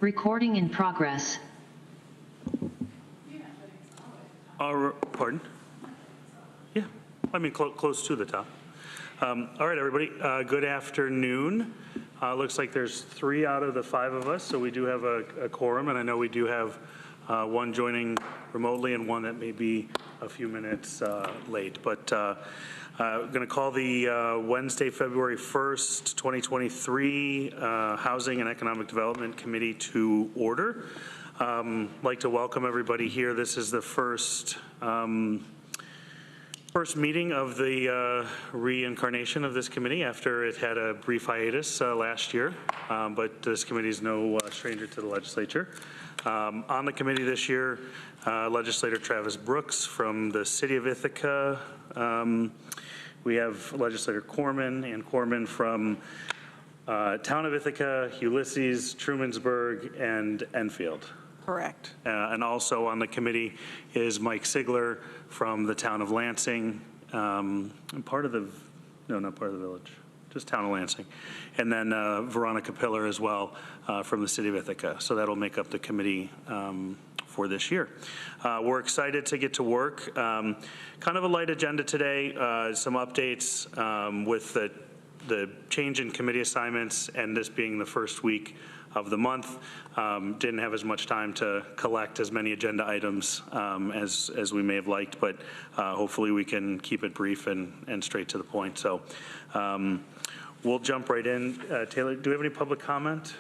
Recording in progress. Pardon? Yeah, I mean close to the top. All right, everybody, good afternoon. Looks like there's 3 out of the 5 of us, so we do have a quorum, and I know we do have one joining remotely and one that may be a few minutes late. But I'm going to call the Wednesday, February 1st, 2023 Housing and Economic Development Committee to order. I'd like to welcome everybody here. This is the first meeting of the reincarnation of this committee after it had a brief hiatus last year, but this committee is no stranger to the legislature. On the committee this year, Legislator Travis Brooks from the City of Ithaca. We have Legislator Koreman from Town of Ithaca, Ulysses, Trumansburg, and Enfield. Correct. And also on the committee is Mike Sigler from the Town of Lansing, not part of the village, just Town of Lansing. And then Veronica Pillar as well from the City of Ithaca. So that'll make up the committee for this year. We're excited to get to work. Kind of a light agenda today, some updates with the change in committee assignments and this being the first week of the month. Didn't have as much time to collect as many agenda items as we may have liked, but hopefully we can keep it brief and straight to the point. So we'll jump right in. Taylor, do we have any public comment?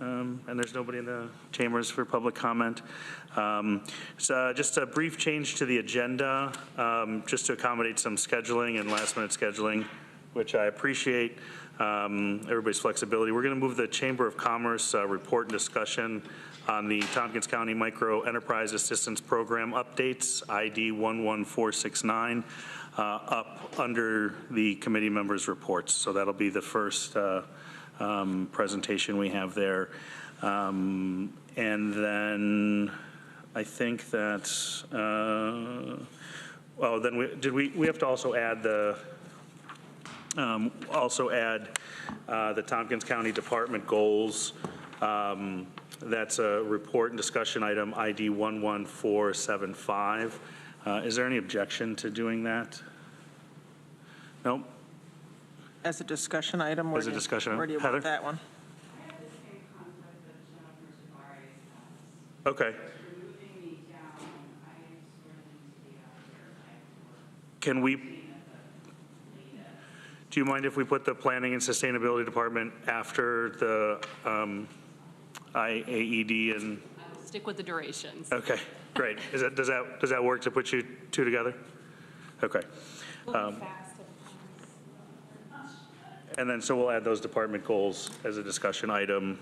And there's nobody in the chambers for public comment. So just a brief change to the agenda, just to accommodate some scheduling and last minute scheduling, which I appreciate everybody's flexibility. We're going to move the Chamber of Commerce report and discussion on the Tompkins County Micro Enterprise Assistance Program updates, ID 11469, up under the committee members' reports. So that'll be the first presentation we have there. And then I think that's, well, then we have to also add the the Tompkins County Department goals. That's a report and discussion item ID 11475. Is there any objection to doing that? No? As a discussion item? As a discussion item. Where do you want that one? I have the same conflict that Jennifer Tavares has. Okay. Removing me down, I am sort of into the other. Can we? Do you mind if we put the Planning and Sustainability Department after the IAED and? I will stick with the durations. Okay, great. Does that work to put you two together? Okay. And then so we'll add those department goals as a discussion item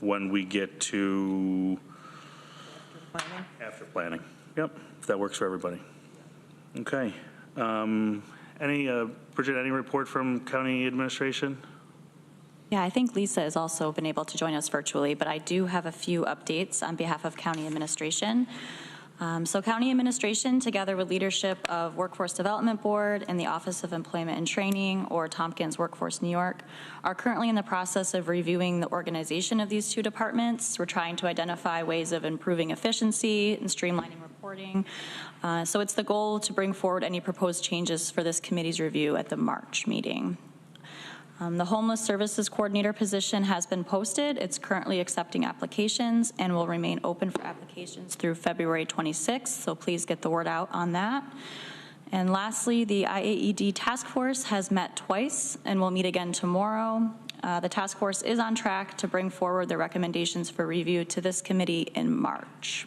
when we get to Planning. After planning. Yep, if that works for everybody. Okay. Bridget, any report from county administration? Yeah, I think Lisa has also been able to join us virtually, but I do have a few updates on behalf of county administration. So county administration, together with leadership of Workforce Development Board and the Office of Employment and Training, or Tompkins Workforce New York, are currently in the process of reviewing the organization of these two departments. We're trying to identify ways of improving efficiency and streamlining reporting. So it's the goal to bring forward any proposed changes for this committee's review at the March meeting. The Homeless Services Coordinator position has been posted. It's currently accepting applications and will remain open for applications through February 26th, so please get the word out on that. And lastly, the IAED task force has met twice and will meet again tomorrow. The task force is on track to bring forward the recommendations for review to this committee in March.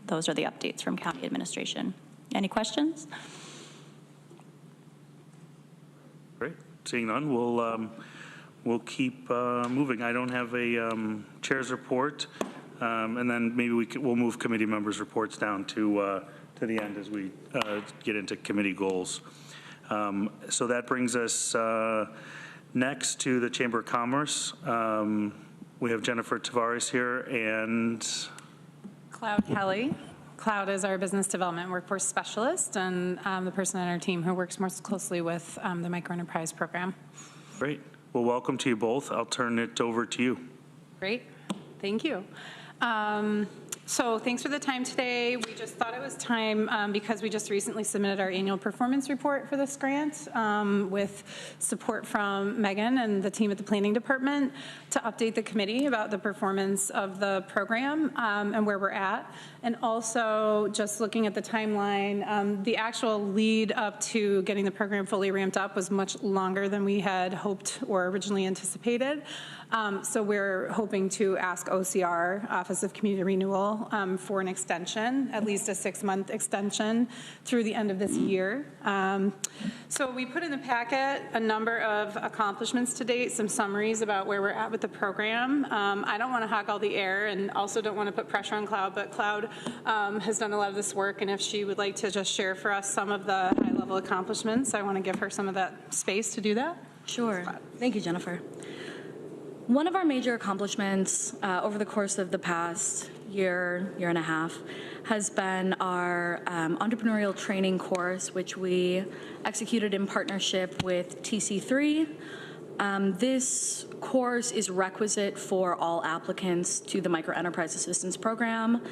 Those are the updates from county administration. Any questions? Great. Seeing none, we'll keep moving. I don't have a chair's report, and then maybe we'll move committee members' reports down to the end as we get into committee goals. So that brings us next to the Chamber of Commerce. We have Jennifer Tavares here and Cloud Kelly. Cloud is our business development workforce specialist and the person on our team who works most closely with the microenterprise program. Great. Well, welcome to you both. I'll turn it over to you. Great. Thank you. So thanks for the time today. We just thought it was time because we just recently submitted our annual performance report for this grant with support from Megan and the team at the planning department to update the committee about the performance of the program and where we're at. And also just looking at the timeline, the actual lead up to getting the program fully ramped up was much longer than we had hoped or originally anticipated. So we're hoping to ask OCR, Office of Community Renewal, for an extension, at least a 6-month extension through the end of this year. So we put in the packet a number of accomplishments to date, some summaries about where we're at with the program. I don't want to hog all the air and also don't want to put pressure on Cloud, but Cloud has done a lot of this work, and if she would like to just share for us some of the high-level accomplishments, I want to give her some of that space to do that. Sure. Thank you, Jennifer. One of our major accomplishments over the course of the past year and a half has been our entrepreneurial training course, which we executed in partnership with TC3. This course is requisite for all applicants to the Microenterprise Assistance Program.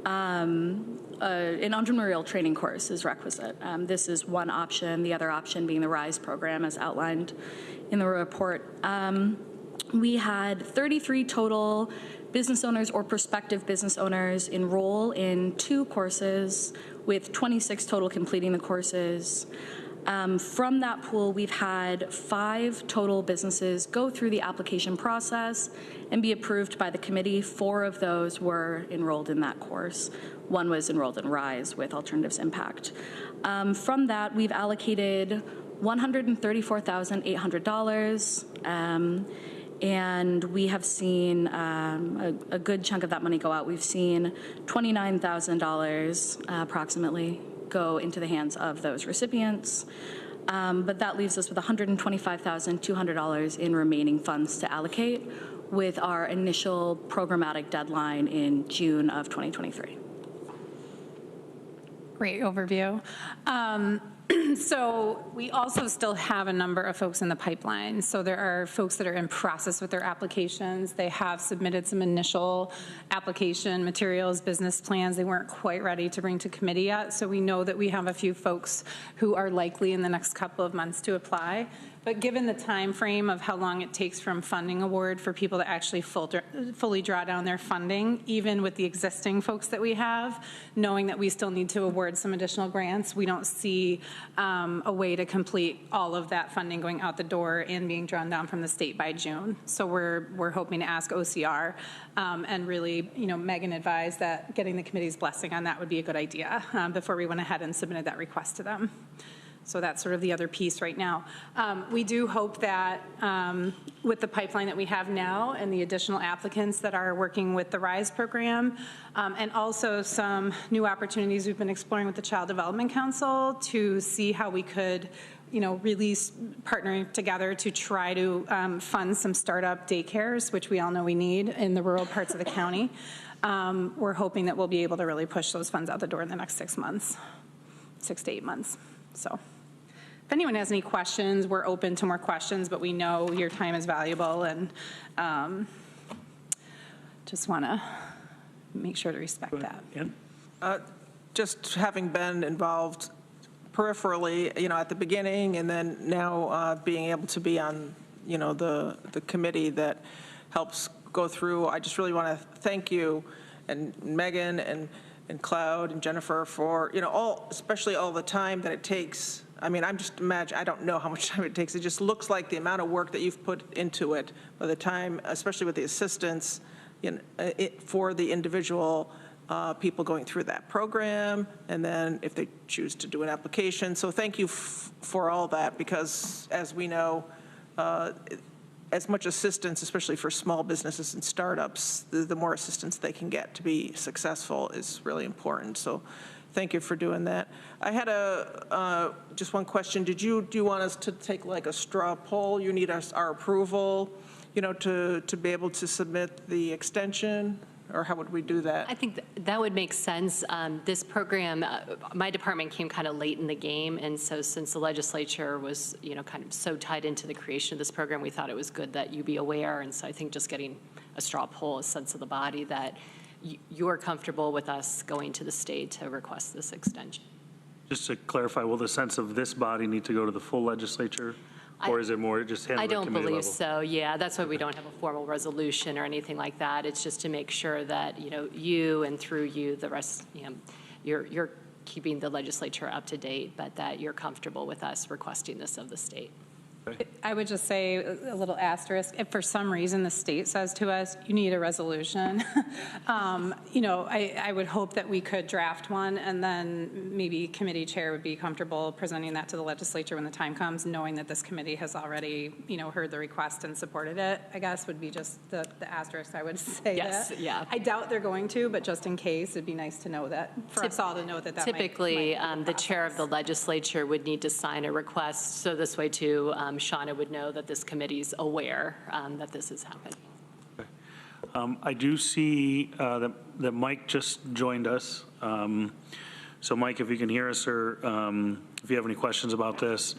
An entrepreneurial training course is requisite. This is one option, the other option being the RISE program as outlined in the report. We had 33 total business owners or prospective business owners enroll in 2 courses, with 26 total completing the courses. From that pool, we've had 5 total businesses go through the application process and be approved by the committee. 4 of those were enrolled in that course. 1 was enrolled in RISE with Alternatives Impact. From that, we've allocated $134,800. And we have seen a good chunk of that money go out. We've seen $29,000 approximately go into the hands of those recipients. But that leaves us with $125,200 in remaining funds to allocate, with our initial programmatic deadline in June of 2023. Great overview. So we also still have a number of folks in the pipeline. So there are folks that are in process with their applications. They have submitted some initial application materials, business plans. They weren't quite ready to bring to committee yet. So we know that we have a few folks who are likely in the next couple of months to apply. But given the time frame of how long it takes from funding award for people to actually fully draw down their funding, even with the existing folks that we have, knowing that we still need to award some additional grants, we don't see a way to complete all of that funding going out the door and being drawn down from the state by June. So we're hoping to ask OCR and really, Megan advised that getting the committee's blessing on that would be a good idea before we went ahead and submitted that request to them. So that's sort of the other piece right now. We do hope that with the pipeline that we have now and the additional applicants that are working with the RISE program, and also some new opportunities we've been exploring with the Child Development Council to see how we could release partnering together to try to fund some startup daycares, which we all know we need in the rural parts of the county. We're hoping that we'll be able to really push those funds out the door in the next 6 months, 6 to 8 months. So if anyone has any questions, we're open to more questions, but we know your time is valuable, and just want to make sure to respect that. Just having been involved peripherally, at the beginning, and then now being able to be on, the committee that helps go through, I just really want to thank you and Megan and Cloud and Jennifer for, especially all the time that it takes. I mean, I don't know how much time it takes. It just looks like the amount of work that you've put into it by the time, especially with the assistance for the individual people going through that program, and then if they choose to do an application. So thank you for all that, because as we know, as much assistance, especially for small businesses and startups, the more assistance they can get to be successful is really important. So thank you for doing that. I had just one question. Do you want us to take like a straw poll? You need our approval, to be able to submit the extension? Or how would we do that? I think that would make sense. This program, my department came kind of late in the game, and so since the legislature was, kind of so tied into the creation of this program, we thought it was good that you be aware, and so I think just getting a straw poll, a sense of the body, that you're comfortable with us going to the state to request this extension. Just to clarify, will the sense of this body need to go to the full legislature? Or is it more just handled I at don't committee believe level? so, yeah. That's why we don't have a formal resolution or anything like that. It's just to make sure that, you and through you, the rest, you're keeping the legislature up to date, but that you're comfortable with us requesting this of the state. I would just say a little asterisk, if for some reason the state says to us, you need a resolution, I would hope that we could draft one, and then maybe committee chair would be comfortable presenting that to the legislature when the time comes, knowing that this committee has already, heard the request and supported it, I guess, would be just the asterisk I would say. Yes, that. yeah. I doubt they're going to, but just in case, it'd be nice to know that, for us all to know that Typically, might the chair of the legislature would need to sign a request, so this way too, Shauna would know that this committee's aware that this has happened. I do see that Mike just joined us. So Mike, if you can hear us, or if you have any questions about this.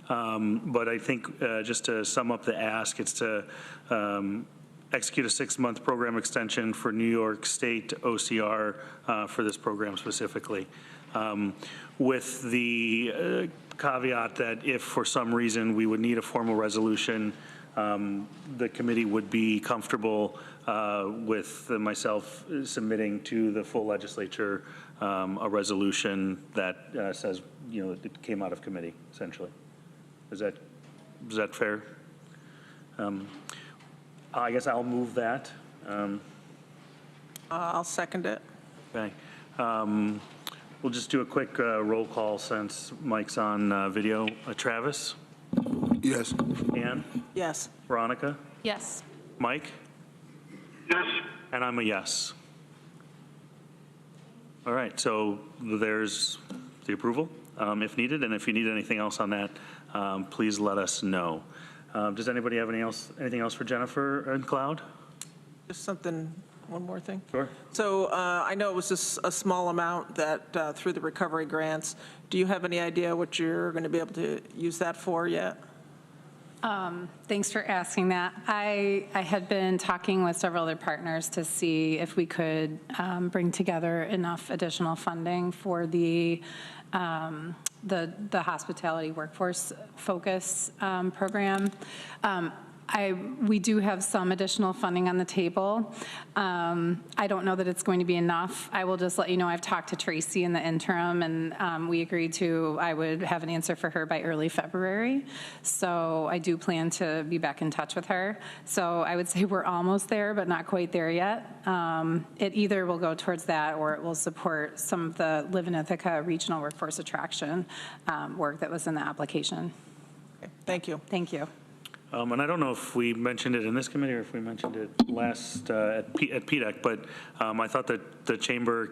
But I think just to sum up the ask, it's to execute a 6-month program extension for New York State OCR for this program specifically. With the caveat that if for some reason we would need a formal resolution, the committee would be comfortable with myself submitting to the full legislature a resolution that says, it came out of committee, essentially. Is that fair? I guess I'll move that. I'll second it. Okay. We'll just do a quick roll call since Mike's on video. Travis? Yes. Ann? Yes. Veronica? Yes. Mike? Yes. And I'm a yes. All right, so there's the approval, if needed, and if you need anything else on that, please let us know. Does anybody have anything else for Jennifer and Cloud? Just one more thing. Sure. So I know it was just a small amount that through the recovery grants. Do you have any idea what you're going to be able to use that for yet? Thanks for asking that. I had been talking with several other partners to see if we could bring together enough additional funding for the hospitality workforce focus program. We do have some additional funding on the table. I don't know that it's going to be enough. I will just let you know I've talked to Tracy in the interim, and we agreed I would have an answer for her by early February. So I do plan to be back in touch with her. So I would say we're almost there, but not quite there yet. It either will go towards that, or it will support some of the Live in Ithaca regional workforce attraction work that was in the application. Okay. Thank you. Thank you. And I don't know if we mentioned it in this committee or if we mentioned it last at PDEC, but I thought that the chamber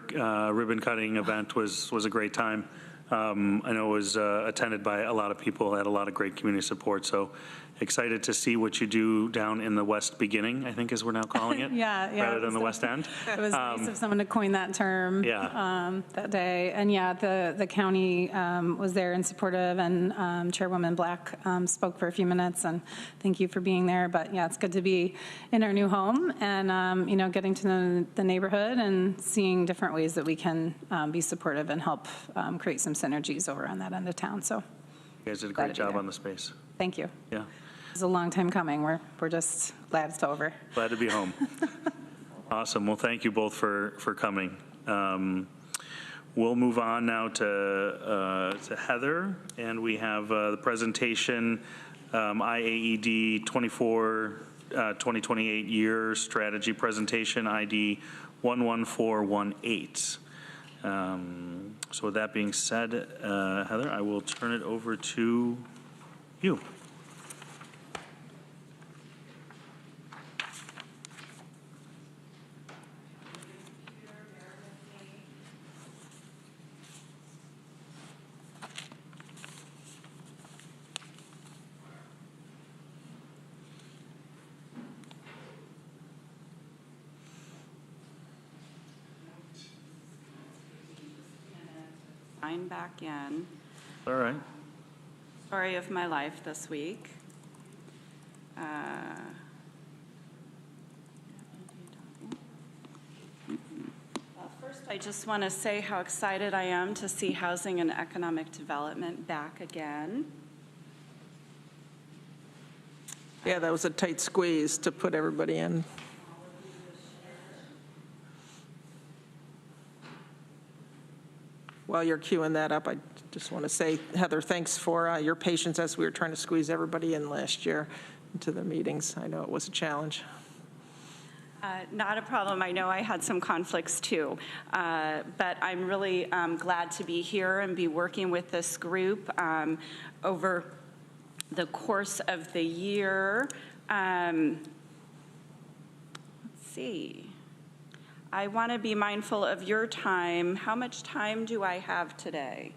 ribbon cutting event was a great time. I know it was attended by a lot of people, had a lot of great community support, so excited to see what you do down in the West Beginning, I think is we're now calling it, Yeah, rather than the West End. It was nice of someone to coin that term that day. And yeah, the county was there and supportive, and Chairwoman Black spoke for a few minutes, and thank you for being there. But yeah, it's good to be in our new home and, getting to know the neighborhood and seeing different ways that we can be supportive and help create some synergies over on that end of town. So You guys did a Glad great to be job there. on the space. thank you. Yeah, It's a long time coming. We're just glad it's over. glad to be home. Awesome. Well, thank you both for coming. We'll move on now to Heather, and we have the presentation, IAED 2028 year strategy presentation, ID 11418. So with that being said, Heather, I will turn it over to you. Sign back in. All right. Story of my life this week. I just want to say how excited I am to see housing and economic development back again. Yeah, that was a tight squeeze to put everybody in. While you're queuing that up, I just want to say, Heather, thanks for your patience as we were trying to squeeze everybody in last year into the meetings. I know it was a challenge. Not a problem. I know I had some conflicts too, but I'm really glad to be here and be working with this group over the course of the year. Let's see. I want to be mindful of your time. How much time do I have today?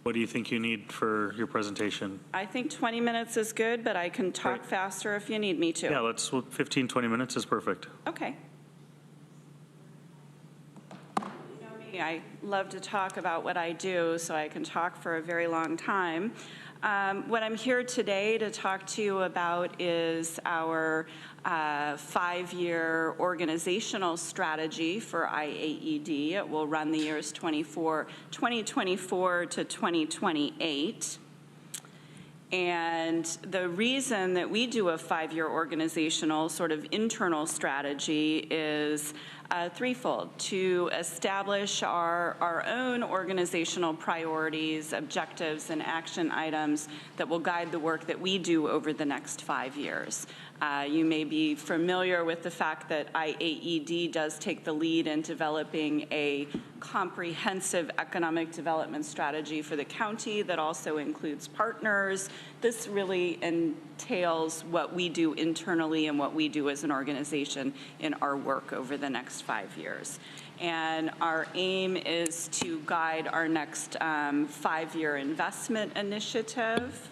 What do you think you need for your presentation? I think 20 minutes is good, but I can talk faster if you need me to. Yeah, 15, 20 minutes is perfect. Okay. You know me, I love to talk about what I do, so I can talk for a very long time. What I'm here today to talk to you about is our 5-year organizational strategy for IAED. It will run the years 2024 to 2028. And the reason that we do a 5-year organizational sort of internal strategy is threefold: to establish our own organizational priorities, objectives, and action items that will guide the work that we do over the next 5 years. You may be familiar with the fact that IAED does take the lead in developing a comprehensive economic development strategy for the county that also includes partners. This really entails what we do internally and what we do as an organization in our work over the next 5 years. And our aim is to guide our next 5-year investment initiative,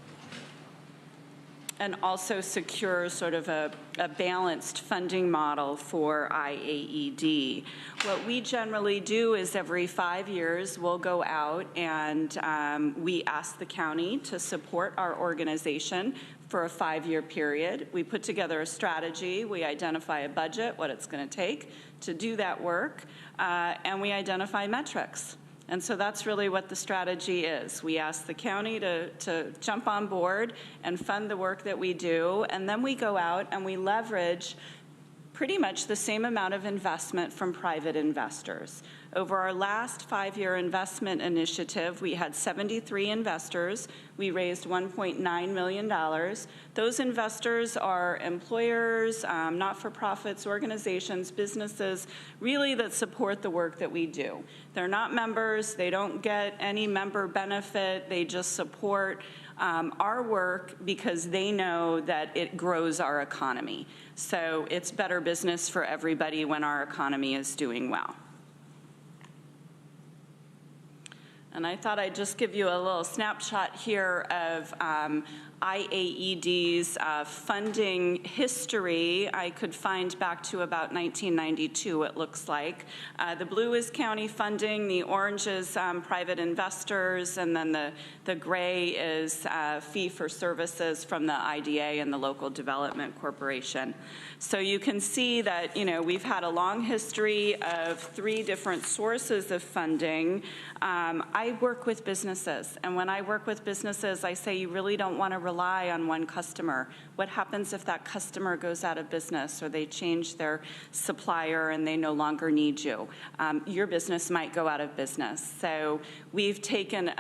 and also secure sort of a balanced funding model for IAED. What we generally do is every 5 years, we'll go out and we ask the county to support our organization for a 5-year period. We put together a strategy, we identify a budget, what it's going to take to do that work, and we identify metrics. And so that's really what the strategy is. We ask the county to jump on board and fund the work that we do, and then we go out and we leverage pretty much the same amount of investment from private investors. Over our last 5-year investment initiative, we had 73 investors. We raised $1.9 million. Those investors are employers, not-for-profits, organizations, businesses, really that support the work that we do. They're not members. They don't get any member benefit. They just support our work because they know that it grows our economy. So it's better business for everybody when our economy is doing well. And I thought I'd just give you a little snapshot here of IAED's funding history. I could find back to about 1992, it looks like. The blue is county funding, the orange is private investors, and then the gray is fee for services from the IDA and the Local Development Corporation. So you can see that, you know, we've had a long history of 3 different sources of funding. I work with businesses, and when I work with businesses, I say you really don't want to rely on one customer. What happens if that customer goes out of business or they change their supplier and they no longer need you? Your business might go out of business. So we've taken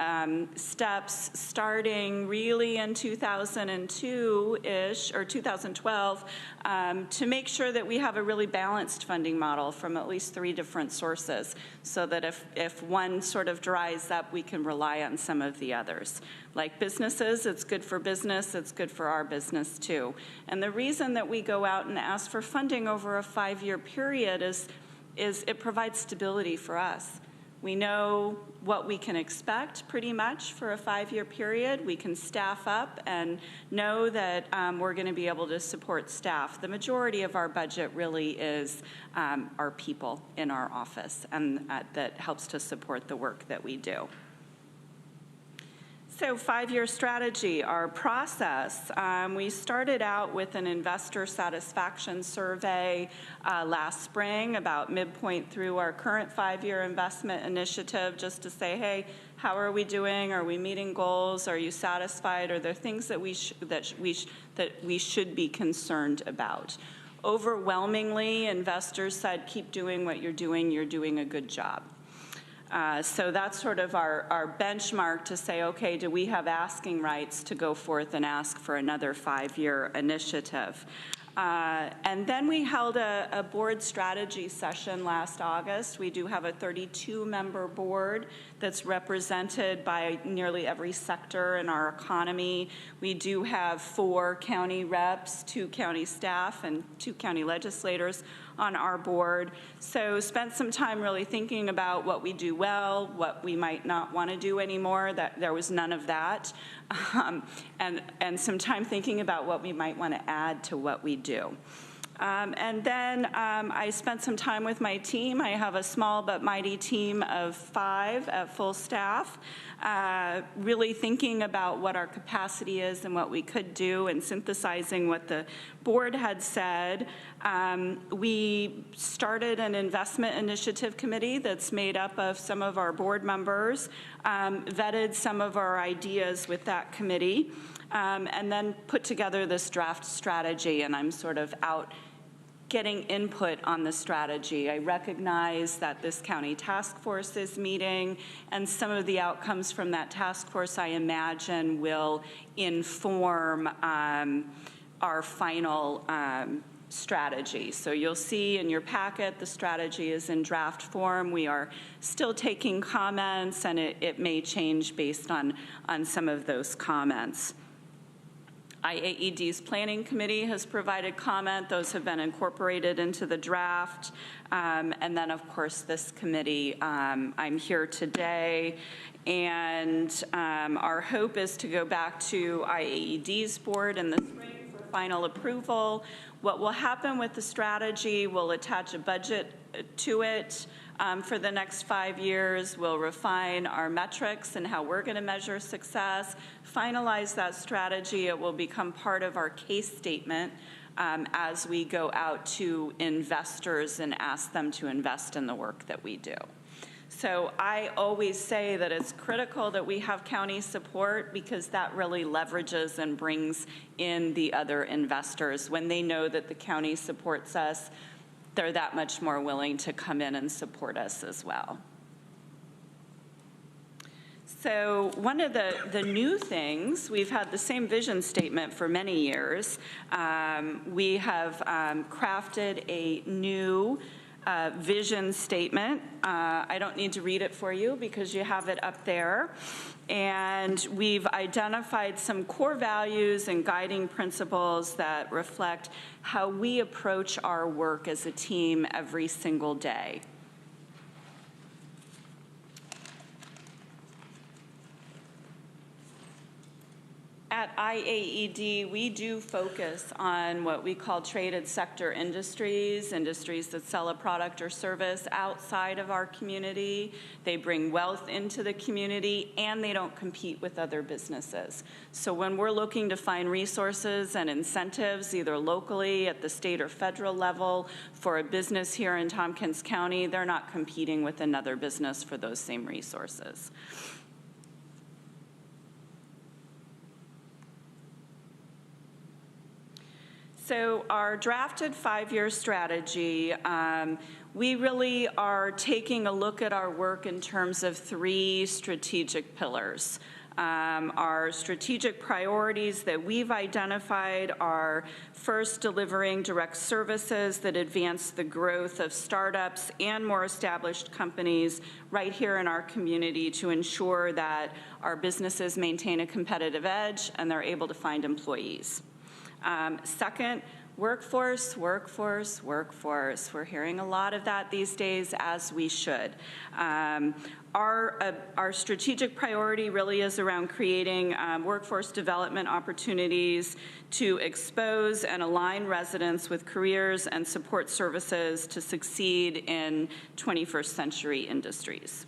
steps starting really in 2002-ish or 2012 to make sure that we have a really balanced funding model from at least 3 different sources, so that if one sort of dries up, we can rely on some of the others. Like businesses, it's good for business, it's good for our business too. And the reason that we go out and ask for funding over a 5-year period is it provides stability for us. We know what we can expect pretty much for a 5-year period. We can staff up and know that we're going to be able to support staff. The majority of our budget really is our people in our office, and that helps to support the work that we do. So 5-year strategy, our process, we started out with an investor satisfaction survey last spring, about midpoint through our current 5-year investment initiative, just to say, hey, how are we doing? Are we meeting goals? Are you satisfied? Are there things that we should be concerned about? Overwhelmingly, investors said, keep doing what you're doing a good job. So that's sort of our benchmark to say, okay, do we have asking rights to go forth and ask for another 5-year initiative? And then we held a board strategy session last August. We do have a 32-member board that's represented by nearly every sector in our economy. We do have 4 county reps, 2 county staff, and 2 county legislators on our board. So spent some time really thinking about what we do well, what we might not want to do anymore. That there was none of that. And some time thinking about what we might want to add to what we do. And then I spent some time with my team. I have a small but mighty team of 5 at full staff, really thinking about what our capacity is and what we could do and synthesizing what the board had said. We started an investment initiative committee that's made up of some of our board members, vetted some of our ideas with that committee, and then put together this draft strategy, and I'm sort of out getting input on the strategy. I recognize that this county task force is meeting, and some of the outcomes from that task force, I imagine, will inform our final strategy. So you'll see in your packet, the strategy is in draft form. We are still taking comments, and it may change based on some of those comments. IAED's planning committee has provided comment. Those have been incorporated into the draft. And then, of course, this committee, I'm here today. And our hope is to go back to IAED's board in the spring for final approval. What will happen with the strategy, we'll attach a budget to it. For the next 5 years, we'll refine our metrics and how we're going to measure success, finalize that strategy. It will become part of our case statement as we go out to investors and ask them to invest in the work that we do. So I always say that it's critical that we have county support, because that really leverages and brings in the other investors. When they know that the county supports us, they're that much more willing to come in and support us as well. So one of the new things, we've had the same vision statement for many years. We have crafted a new vision statement. I don't need to read it for you because you have it up there. And we've identified some core values and guiding principles that reflect how we approach our work as a team every single day. At IAED, we do focus on what we call traded sector industries, industries that sell a product or service outside of our community. They bring wealth into the community, and they don't compete with other businesses. So when we're looking to find resources and incentives, either locally at the state or federal level, for a business here in Tompkins County, they're not competing with another business for those same resources. So our drafted 5-year strategy, we really are taking a look at our work in terms of 3 strategic pillars. Our strategic priorities that we've identified are, first, delivering direct services that advance the growth of startups and more established companies right here in our community to ensure that our businesses maintain a competitive edge and they're able to find employees. Second, workforce. We're hearing a lot of that these days, as we should. Our strategic priority really is around creating workforce development opportunities to expose and align residents with careers and support services to succeed in 21st century industries.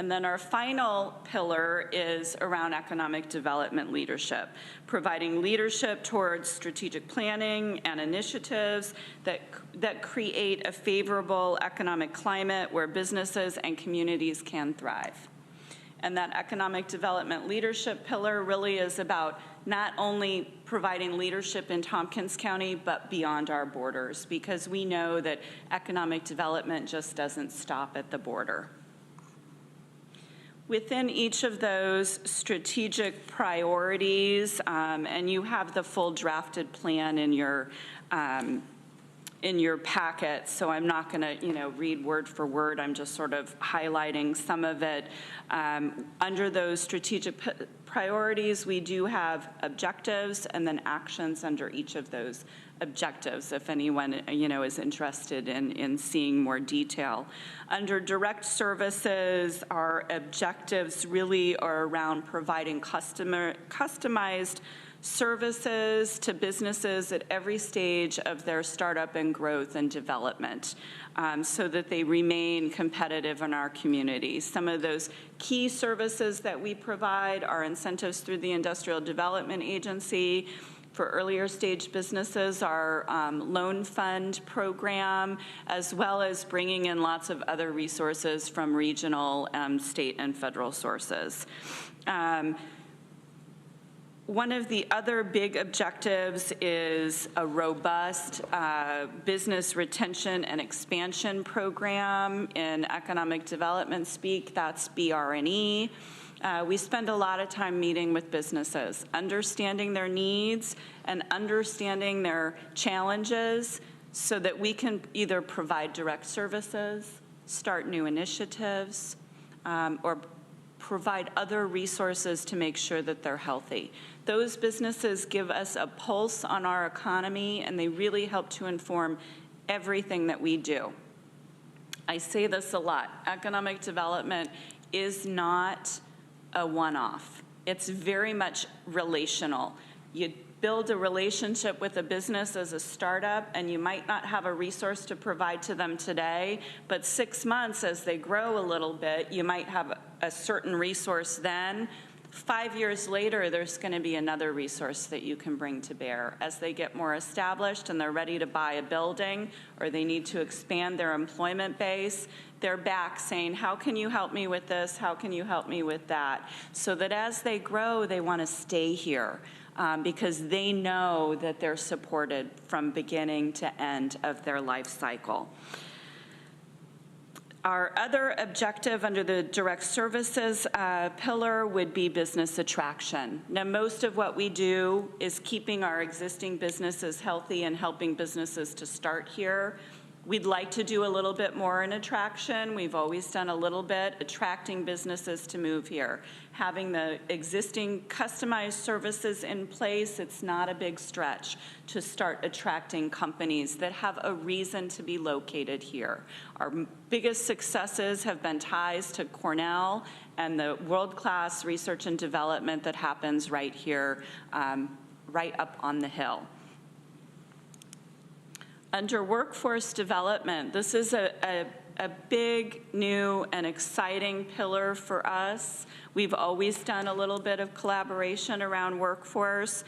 And then our final pillar is around economic development leadership, providing leadership towards strategic planning and initiatives that create a favorable economic climate where businesses and communities can thrive. And that economic development leadership pillar really is about not only providing leadership in Tompkins County, but beyond our borders, because we know that economic development just doesn't stop at the border. Within each of those strategic priorities, and you have the full drafted plan in your packet, so I'm not going to, read word for word. I'm just sort of highlighting some of it. Under those strategic priorities, we do have objectives and then actions under each of those objectives, if anyone, is interested in seeing more detail. Under direct services, our objectives really are around providing customized services to businesses at every stage of their startup and growth and development, so that they remain competitive in our community. Some of those key services that we provide are incentives through the Industrial Development Agency for earlier stage businesses, our loan fund program, as well as bringing in lots of other resources from regional, state, and federal sources. One of the other big objectives is a robust business retention and expansion program. In economic development speak, that's BR&E. We spend a lot of time meeting with businesses, understanding their needs and understanding their challenges so that we can either provide direct services, start new initiatives, or provide other resources to make sure that they're healthy. Those businesses give us a pulse on our economy, and they really help to inform everything that we do. I say this a lot. Economic development is not a one-off. It's very much relational. You build a relationship with a business as a startup, and you might not have a resource to provide to them today, but 6 months as they grow a little bit, you might have a certain resource then. 5 years later, there's going to be another resource that you can bring to bear. As they get more established and they're ready to buy a building or they need to expand their employment base, they're back saying, how can you help me with this? How can you help me with that? So that as they grow, they want to stay here because they know that they're supported from beginning to end of their life cycle. Our other objective under the direct services pillar would be business attraction. Now, most of what we do is keeping our existing businesses healthy and helping businesses to start here. We'd like to do a little bit more in attraction. We've always done a little bit, attracting businesses to move here. Having the existing customized services in place, it's not a big stretch to start attracting companies that have a reason to be located here. Our biggest successes have been ties to Cornell and the world-class research and development that happens right here, right up on the hill. Under workforce development, this is a big, new, and exciting pillar for us. We've always done a little bit of collaboration around workforce.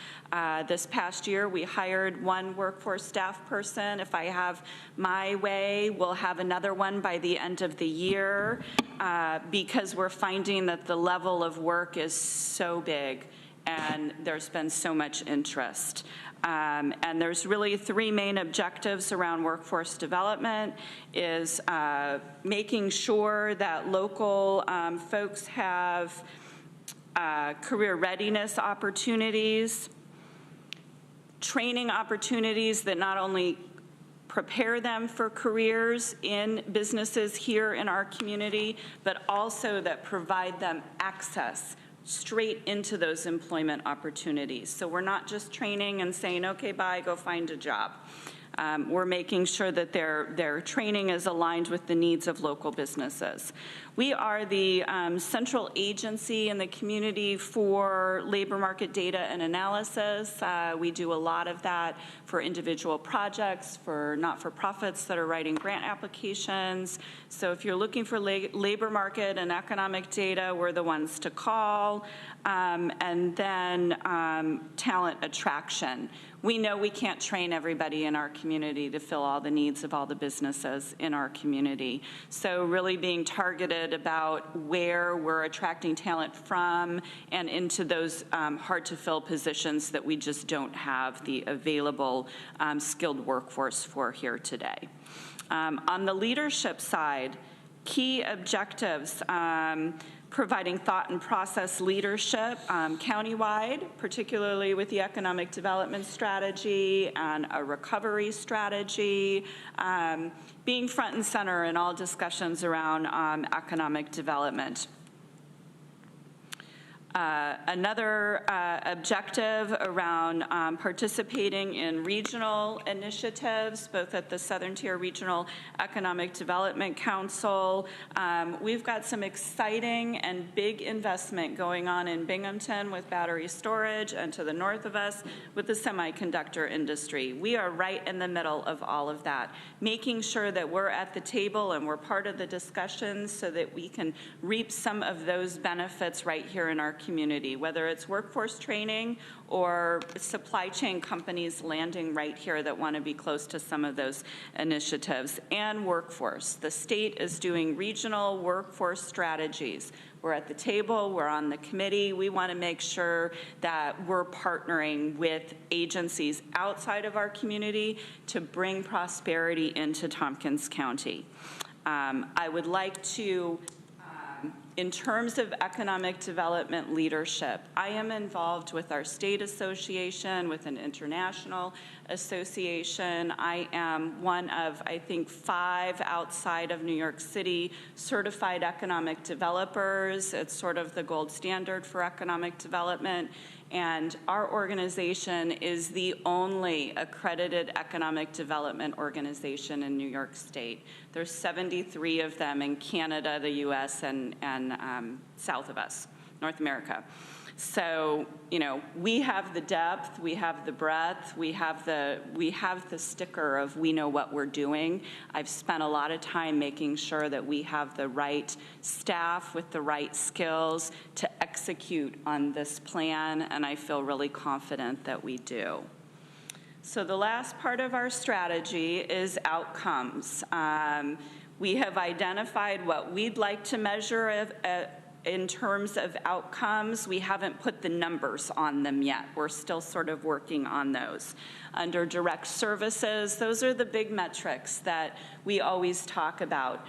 This past year, we hired one workforce staff person. If I have my way, we'll have another one by the end of the year because we're finding that the level of work is so big and there's been so much interest. And there's really three main objectives around workforce development is making sure that local folks have career readiness opportunities, training opportunities that not only prepare them for careers in businesses here in our community, but also that provide them access straight into those employment opportunities. So we're not just training and saying, okay, bye, go find a job. We're making sure that their training is aligned with the needs of local businesses. We are the central agency in the community for labor market data and analysis. We do a lot of that for individual projects, for not-for-profits that are writing grant applications. So if you're looking for labor market and economic data, we're the ones to call. And then talent attraction. We know we can't train everybody in our community to fill all the needs of all the businesses in our community. So really being targeted about where we're attracting talent from and into those hard-to-fill positions that we just don't have the available skilled workforce for here today. On the leadership side, key objectives, providing thought and process leadership countywide, particularly with the economic development strategy and a recovery strategy, being front and center in all discussions around economic development. Another objective around participating in regional initiatives, both at the Southern Tier Regional Economic Development Council. We've got some exciting and big investment going on in Binghamton with battery storage, and to the north of us with the semiconductor industry. We are right in the middle of all of that, making sure that we're at the table and we're part of the discussions so that we can reap some of those benefits right here in our community, whether it's workforce training or supply chain companies landing right here that want to be close to some of those initiatives. And workforce. The state is doing regional workforce strategies. We're at the table, we're on the committee. We want to make sure that we're partnering with agencies outside of our community to bring prosperity into Tompkins County. I would like to, in terms of economic development leadership, I am involved with our state association, with an international association. I am one of, I think, 5 outside of New York City certified economic developers. It's sort of the gold standard for economic development. And our organization is the only accredited economic development organization in New York State. There's 73 of them in Canada, the US, and south of us, North America. So, you know, we have the depth, we have the breadth, we have the sticker of we know what we're doing. I've spent a lot of time making sure that we have the right staff with the right skills to execute on this plan, and I feel really confident that we do. So the last part of our strategy is outcomes. We have identified what we'd like to measure in terms of outcomes. We haven't put the numbers on them yet. We're still sort of working on those. Under direct services, those are the big metrics that we always talk about.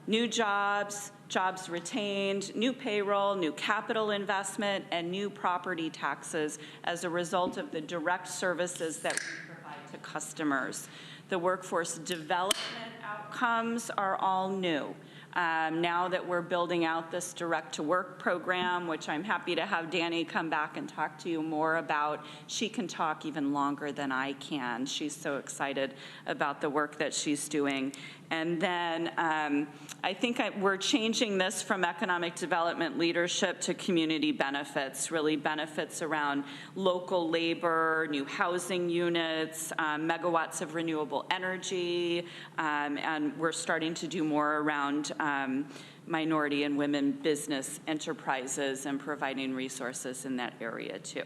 New jobs, jobs retained, new payroll, new capital investment, and new property taxes as a result of the direct services that we provide to customers. The workforce development outcomes are all new. Now that we're building out this direct-to-work program, which I'm happy to have Danny come back and talk to you more about. She can talk even longer than I can. She's so excited about the work that she's doing. And then I think we're changing this from economic development leadership to community benefits, really benefits around local labor, new housing units, megawatts of renewable energy, and we're starting to do more around minority and women business enterprises and providing resources in that area too.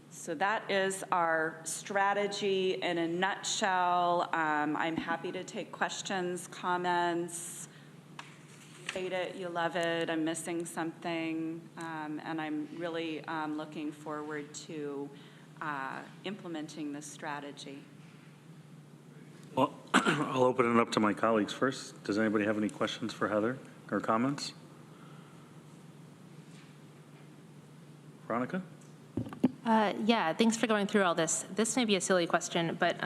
So that is our strategy in a nutshell. I'm happy to take questions, comments. You hate it, you love it, I'm missing something, and I'm really looking forward to implementing this strategy. Well, I'll open it up to my colleagues first. Does anybody have any questions for Heather or comments? Veronica? Yeah, thanks for going through all this. This may be a silly question, but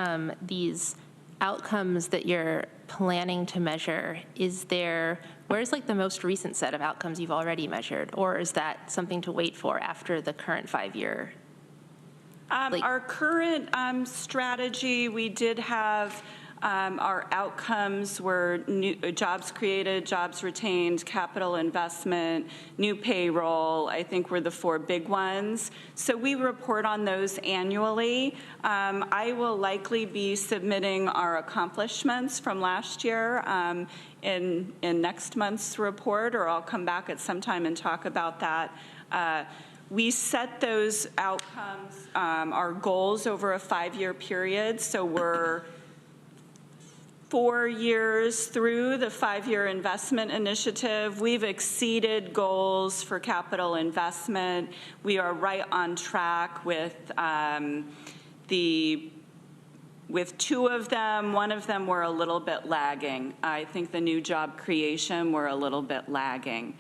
these outcomes that you're planning to measure, where's like the most recent set of outcomes you've already measured? Or is that something to wait for after the current 5-year Our current strategy, we did have our outcomes were new, jobs created, jobs retained, capital investment, new payroll, I think were the 4 big ones. So we report on those annually. I will likely be submitting our accomplishments from last year in next month's report, or I'll come back at some time and talk about that. We set those outcomes, our goals over a 5-year period, so we're 4 years through the 5-year investment initiative. We've exceeded goals for capital investment. We are right on track with 2 of them. 1 of them were a little bit lagging. I think the new job creation were a little bit lagging.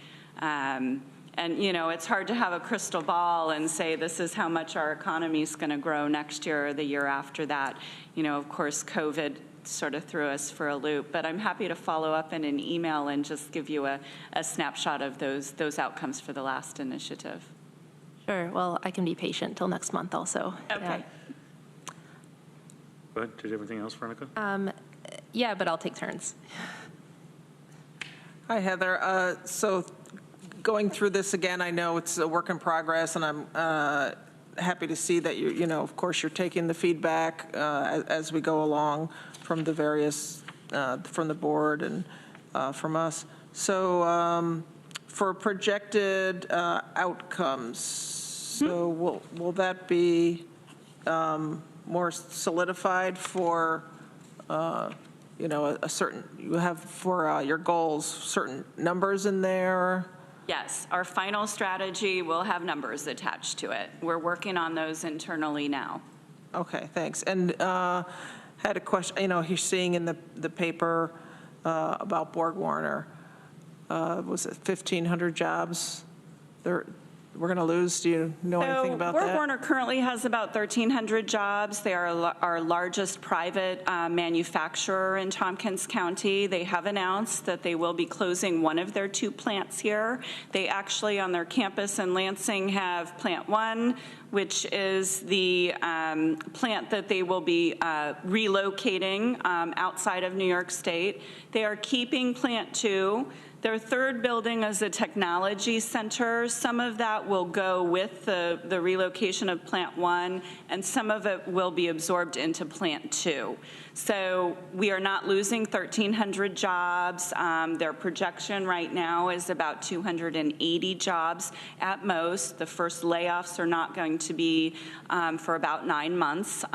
And, you know, it's hard to have a crystal ball and say this is how much our economy is going to grow next year or the year after that. You know, of course, COVID sort of threw us for a loop, but I'm happy to follow up in an email and just give you a snapshot of those outcomes for the last initiative. Sure. Well, I can be patient till next month also. Okay. Go ahead. Did you have anything else, Veronica? Yeah, but I'll take turns. Hi, Heather. So going through this again, I know it's a work in progress, and I'm happy to see that you know, of course, you're taking the feedback as we go along from the various, from the board and from us. So for projected outcomes, so will that be more solidified for, you know, a certain, you have for your goals, certain numbers in there? Yes, our final strategy will have numbers attached to it. We're working on those internally now. Okay, thanks. And had a question, you know, he's seeing in the paper about Borg Warner, was it 1,500 jobs we're going to lose? Do you know anything about that? Borg Warner currently has about 1,300 jobs. They are our largest private manufacturer in Tompkins County. They have announced that they will be closing one of their 2 plants here. They actually, on their campus in Lansing, have Plant 1, which is the plant that they will be relocating outside of New York State. They are keeping Plant 2. Their 3rd building is a technology center. Some of that will go with the relocation of Plant 1, and some of it will be absorbed into Plant 2. So we are not losing 1,300 jobs. Their projection right now is about 280 jobs at most. The first layoffs are not going to be for about 9 months.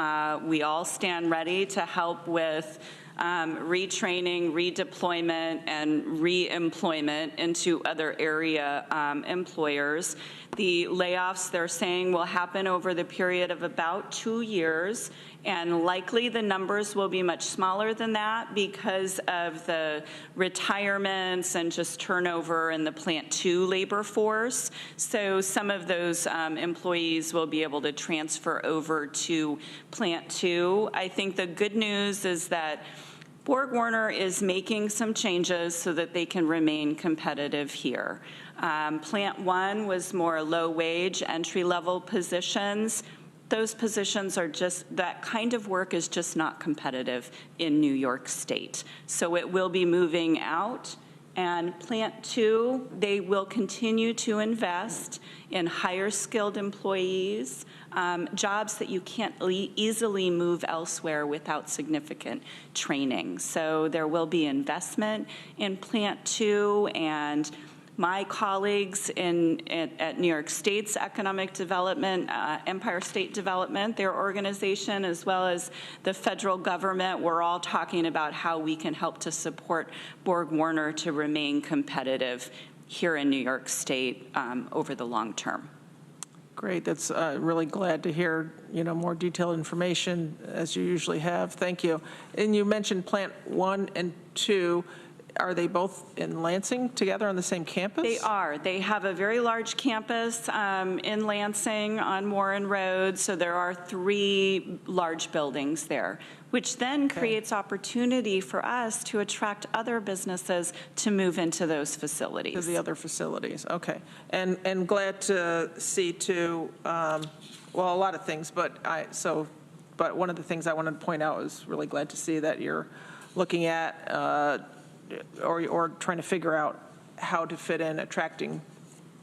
We all stand ready to help with retraining, redeployment, and re-employment into other area employers. The layoffs, they're saying, will happen over the period of about 2 years, and likely the numbers will be much smaller than that because of the retirements and just turnover in the Plant 2 labor force. So some of those employees will be able to transfer over to Plant 2. I think the good news is that Borg Warner is making some changes so that they can remain competitive here. Plant 1 was more low-wage, entry-level positions. Those positions are just, that kind of work is just not competitive in New York State. So it will be moving out. And Plant 2, they will continue to invest in higher skilled employees, jobs that you can't easily move elsewhere without significant training. So there will be investment in Plant 2, and my colleagues at New York State's Economic Development, Empire State Development, their organization, as well as the federal government, we're all talking about how we can help to support Borg Warner to remain competitive here in New York State over the long term. Great. That's really glad to hear, you know, more detailed information as you usually have. Thank you. And you mentioned Plant 1 and 2. are they both in Lansing together on the same campus? They are. They have a very large campus in Lansing on Warren Road, so there are 3 large buildings there, which then creates opportunity for us to attract other businesses to move into those facilities. To the other facilities, okay. And glad to see too, well, a lot of things, but one of the things I wanted to point out is really glad to see that you're looking at or trying to figure out how to fit in attracting,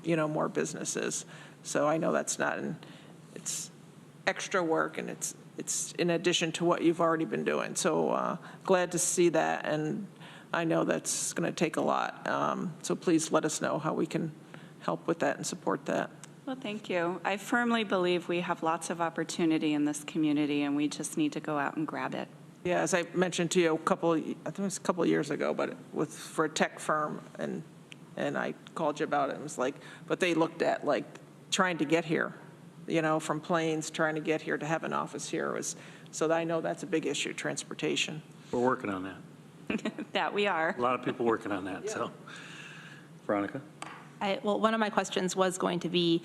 more businesses. So I know that's not, it's extra work, and it's in addition to what you've already been doing. So glad to see that, and I know that's going to take a lot. So please let us know how we can help with that and support that. Well, thank you. I firmly believe we have lots of opportunity in this community, and we just need to go out and grab it. Yeah, as I mentioned to you I think it was a couple of years ago, but for a tech firm, and I called you about it, and it was like, but they looked at like trying to get here, from planes, trying to get here to have an office here so I know that's a big issue, transportation. We're working on that. That we are. A lot of people working on that, so. Veronica? Well, one of my questions was going to be,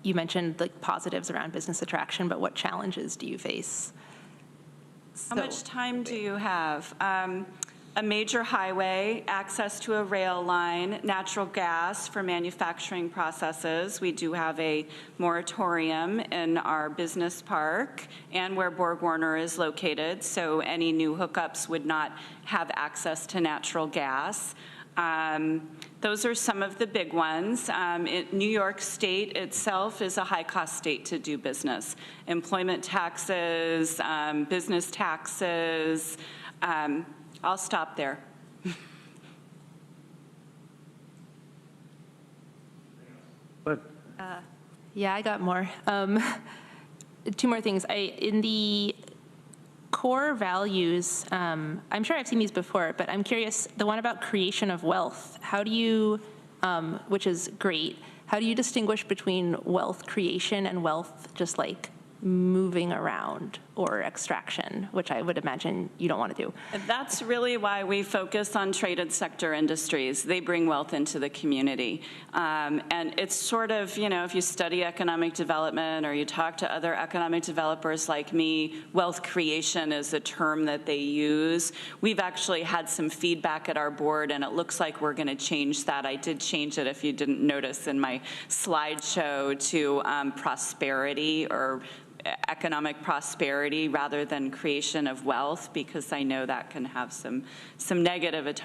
you mentioned the positives around business attraction, but what challenges do you face? How much time do you have? A major highway, access to a rail line, natural gas for manufacturing processes. We do have a moratorium in our business park and where Borg Warner is located, so any new hookups would not have access to natural gas. Those are some of the big ones. New York State itself is a high-cost state to do business. Employment taxes, business taxes. I'll stop there. Good. Yeah, I got more. 2 more things. In the core values, I'm sure I've seen these before, but I'm curious, the one about creation of wealth, how do you, which is great, how do you distinguish between wealth creation and wealth just like moving around or extraction, which I would imagine you don't want to do? That's really why we focus on traded sector industries. They bring wealth into the community. And it's sort of, if you study economic development or you talk to other economic developers like me, wealth creation is a term that they use. We've actually had some feedback at our board, and it looks like we're going to change that. I did change it, if you didn't notice in my slideshow, to prosperity or economic prosperity rather than creation of wealth, because I know that can have some negative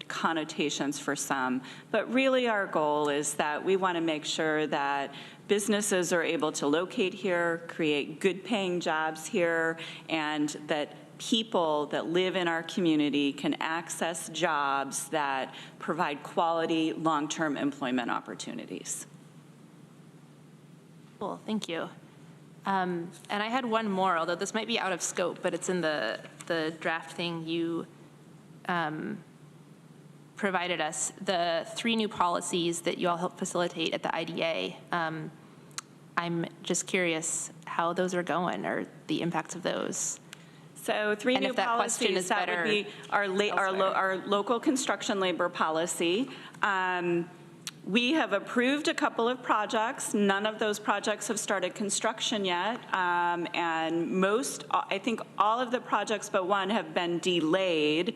connotations for some. But really our goal is that we want to make sure that businesses are able to locate here, create good paying jobs here, and that people that live in our community can access jobs that provide quality long-term employment opportunities. Cool, thank you. And I had one more, although this might be out of scope, but it's in the draft thing you provided us. The 3 new policies that you all helped facilitate at the IDA. I'm just curious how those are going, or the impacts of those. So 3 new policies, that would be our local construction labor policy. We have approved a couple of projects. None of those projects have started construction yet. And I think all of the projects but one have been delayed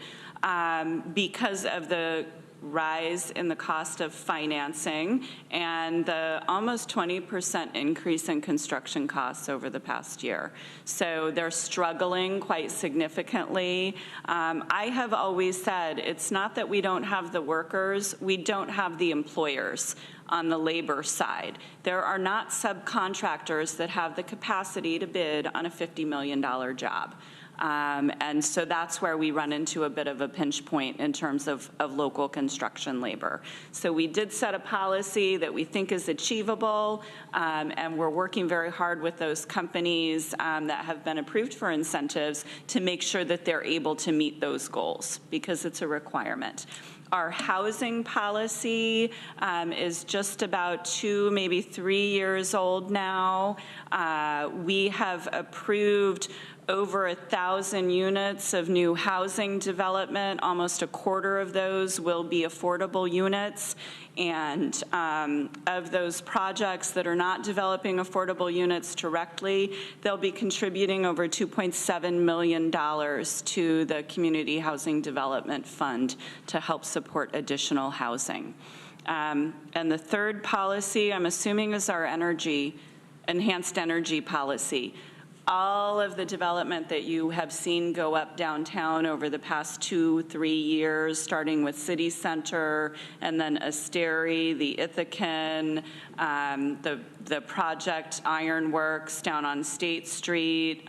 because of the rise in the cost of financing and the almost 20% increase in construction costs over the past year. So they're struggling quite significantly. I have always said it's not that we don't have the workers, we don't have the employers on the labor side. There are not subcontractors that have the capacity to bid on a $50 million job. And so that's where we run into a bit of a pinch point in terms of local construction labor. So we did set a policy that we think is achievable, and we're working very hard with those companies that have been approved for incentives to make sure that they're able to meet those goals, because it's a requirement. Our housing policy is just about 2, maybe 3 years old now. We have approved over 1,000 units of new housing development. Almost a quarter of those will be affordable units. And of those projects that are not developing affordable units directly, they'll be contributing over $2.7 million to the Community Housing Development Fund to help support additional housing. And the third policy, I'm assuming, is our enhanced energy policy. All of the development that you have seen go up downtown over the past 2-3 years, starting with City Center and then Asteri, the Ithacan, the project Ironworks down on State Street,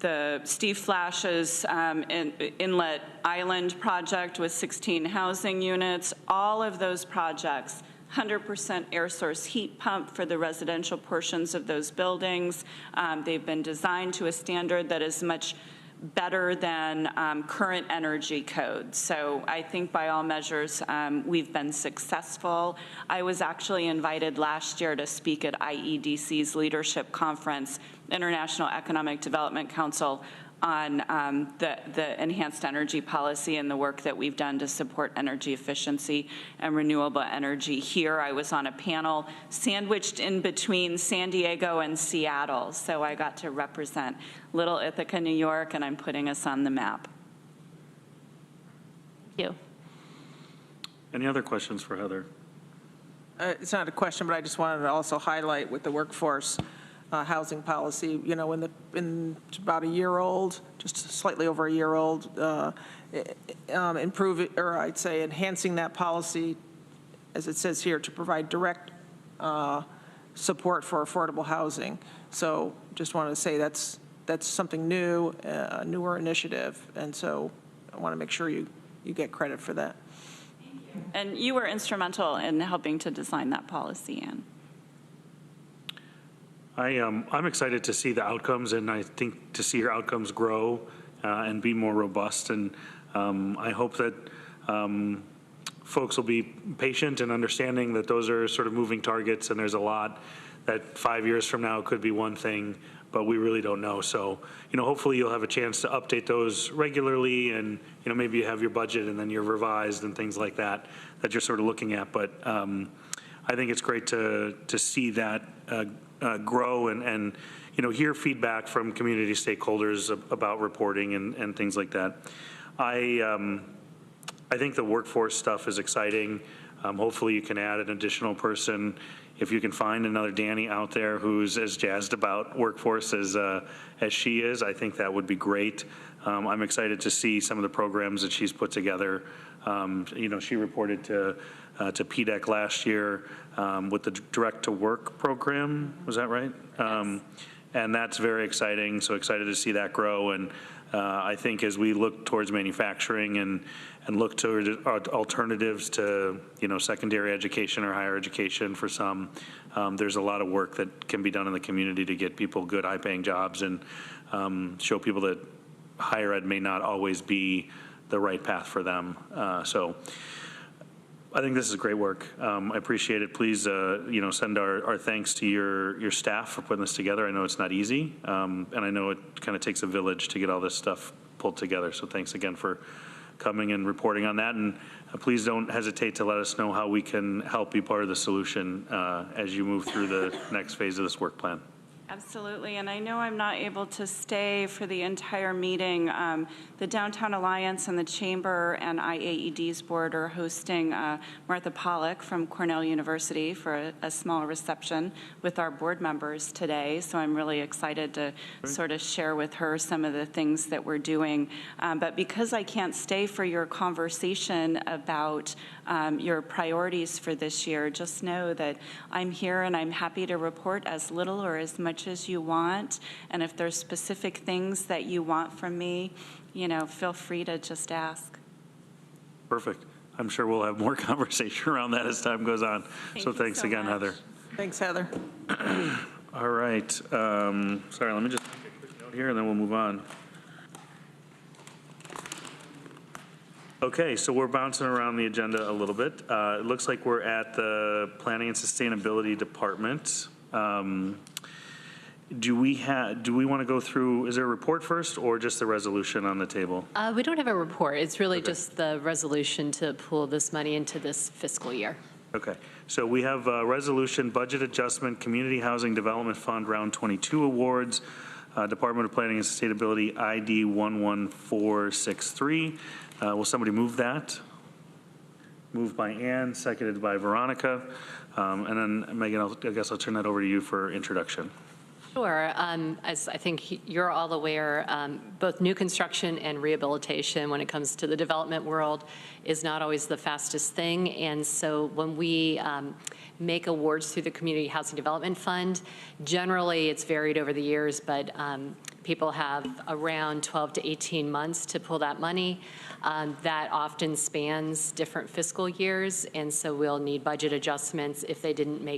the Steve Flash's Inlet Island project with 16 housing units, all of those projects, 100% air source heat pump for the residential portions of those buildings. They've been designed to a standard that is much better than current energy codes. So I think by all measures, we've been successful. I was actually invited last year to speak at IEDC's leadership conference, International Economic Development Council, on the enhanced energy policy and the work that we've done to support energy efficiency and renewable energy. Here, I was on a panel sandwiched in between San Diego and Seattle, so I got to represent Little Ithaca, New York, and I'm putting us on the map. Thank you. Any other questions for Heather? It's not a question, but I just wanted to also highlight with the workforce housing policy, you know, in about a year old, just slightly over a year old, I'd say enhancing that policy, as it says here, to provide direct support for affordable housing. So just wanted to say that's something new, a newer initiative, and so I want to make sure you get credit for that. Thank you. And you were instrumental in helping to design that policy, Anne. I'm excited to see the outcomes, and I think to see your outcomes grow and be more robust. And I hope that folks will be patient and understanding that those are sort of moving targets, and there's a lot that 5 years from now could be one thing, but we really don't know. So, you know, hopefully you'll have a chance to update those regularly, and, you know, maybe you have your budget and then you're revised and things like that you're sort of looking at. But I think it's great to see that grow and you know, hear feedback from community stakeholders about reporting and things like that. I think the workforce stuff is exciting. Hopefully you can add an additional person. If you can find another Danny out there who's as jazzed about workforce as she is, I think that would be great. I'm excited to see some of the programs that she's put together. You know, she reported to PDEC last year with the Direct to Work program. Was that right? Yes. And that's very exciting. So excited to see that grow. And I think as we look towards manufacturing and look toward alternatives to, you know, secondary education or higher education for some, there's a lot of work that can be done in the community to get people good, high-paying jobs and show people that higher ed may not always be the right path for them. So I think this is great work. I appreciate it. Please, you know, send our thanks to your staff for putting this together. I know it's not easy, and I know it kind of takes a village to get all this stuff pulled together. So thanks again for coming and reporting on that. And please don't hesitate to let us know how we can help be part of the solution as you move through the next phase of this work plan. Absolutely, and I know I'm not able to stay for the entire meeting. The Downtown Alliance and the Chamber and IAED's board are hosting Martha Pollack from Cornell University for a small reception with our board members today, so I'm really excited to sort of share with her some of the things that we're doing. But because I can't stay for your conversation about your priorities for this year, just know that I'm here and I'm happy to report as little or as much as you want. And if there's specific things that you want from me, you know, feel free to just ask. Perfect. I'm sure we'll have more conversation around that as time goes on. So thanks again, Heather. Thanks, Heather. All right. Sorry, let me just make a quick note here and then we'll move on. Okay, so we're bouncing around the agenda a little bit. It looks like we're at the Planning and Sustainability Department. do we want to go through, is there a report first or just the resolution on the table? We don't have a report. It's really just the resolution to pull this money into this fiscal year. Okay, so we have resolution, budget adjustment, Community Housing Development Fund, Round 22 awards, Department of Planning and Sustainability, ID 11463. Will somebody move that? Moved by Ann, seconded by Veronica. And then Megan, I guess I'll turn that over to you for introduction. Sure. As I think you're all aware, both new construction and rehabilitation, when it comes to the development world, is not always the fastest thing. And so when we make awards through the Community Housing Development Fund, generally it's varied over the years, but people have around 12 to 18 months to pull that money. That often spans different fiscal years, and so we'll need budget adjustments if they didn't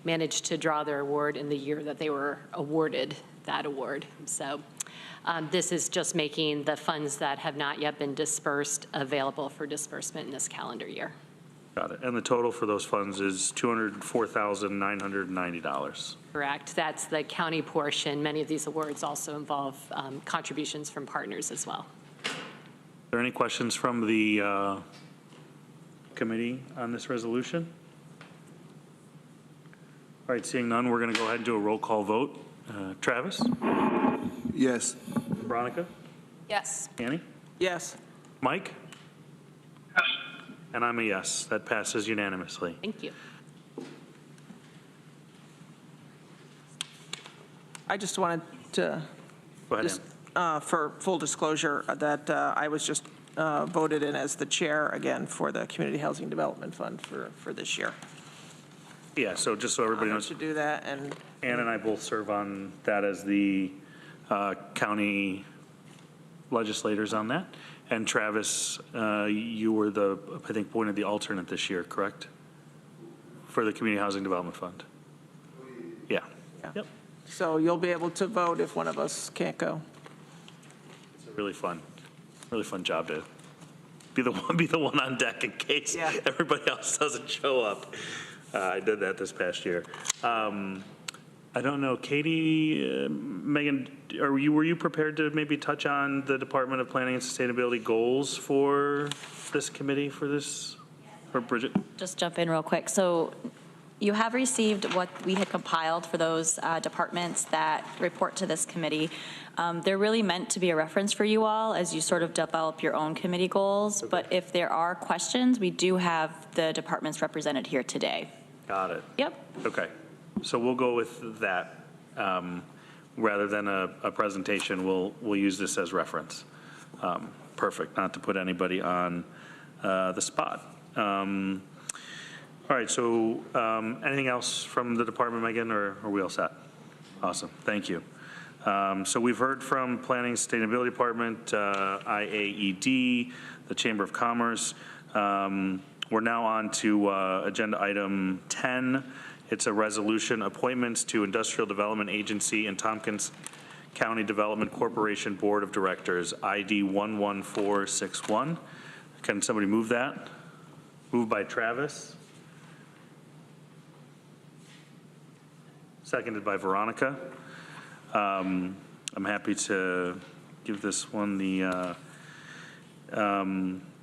manage to draw their award in the year that they were awarded that award. So this is just making the funds that have not yet been dispersed available for disbursement in this calendar year. Got it. And the total for those funds is $204,990. Correct. That's the county portion. Many of these awards also involve contributions from partners as well. Are there any questions from the committee on this resolution? All right, seeing none, we're going to go ahead and do a roll call vote. Travis? Yes. Veronica? Yes. Annie? Yes. Mike? Yes. And I'm a yes. That passes unanimously. Thank you. I just wanted to, Go ahead, just, Ann. for full disclosure, that I was just voted in as the chair again for the Community Housing Development Fund for this year. Yeah, so just so everybody knows, To do that, and Ann and I both serve on that as the county legislators on that. And Travis, you were I think, appointed the alternate this year, correct? For the Community Housing Development Fund. Yeah. Yeah. Yep. so you'll be able to vote if one of us can't go. It's a really fun job to be the one on deck in case everybody else doesn't show up. I did that this past year. I don't know, Katie, Megan, were you prepared to maybe touch on the Department of Planning and Sustainability goals for this committee for this, or Bridget? Just jump in real quick. So you have received what we had compiled for those departments that report to this committee. They're really meant to be a reference for you all as you sort of develop your own committee goals. Okay. But if there are questions, we do have the departments represented here today. Got it. Yep. Okay. So we'll go with that. Rather than a presentation, we'll use this as reference. Perfect. Not to put anybody on the spot. All right. So anything else from the department, Megan, or are we all set? Awesome. Thank you. So we've heard from Planning and Sustainability Department, IAED, the Chamber of Commerce. We're now on to agenda item 10. It's a resolution, appointments to Industrial Development Agency and Tompkins County Development Corporation Board of Directors, ID 11461. Can somebody move that? Moved by Travis. Seconded by Veronica. I'm happy to give this one the,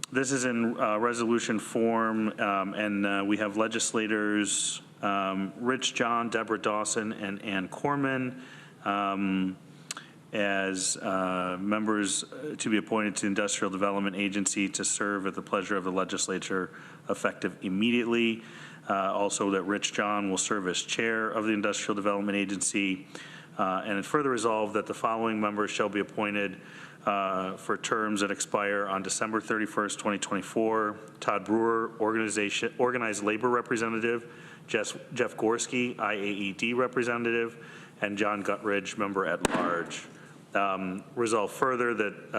this is in resolution form, and we have legislators Rich John, Deborah Dawson, and Ann Koreman as members to be appointed to the Industrial Development Agency to serve at the pleasure of the legislature effective immediately. Also that Rich John will serve as chair of the Industrial Development Agency. And it further resolved that the following members shall be appointed for terms that expire on December 31st, 2024. Todd Brewer, Organized Labor Representative, Jeff Gorski, IAED Representative, and John Guttridge, Member at Large. Resolve further that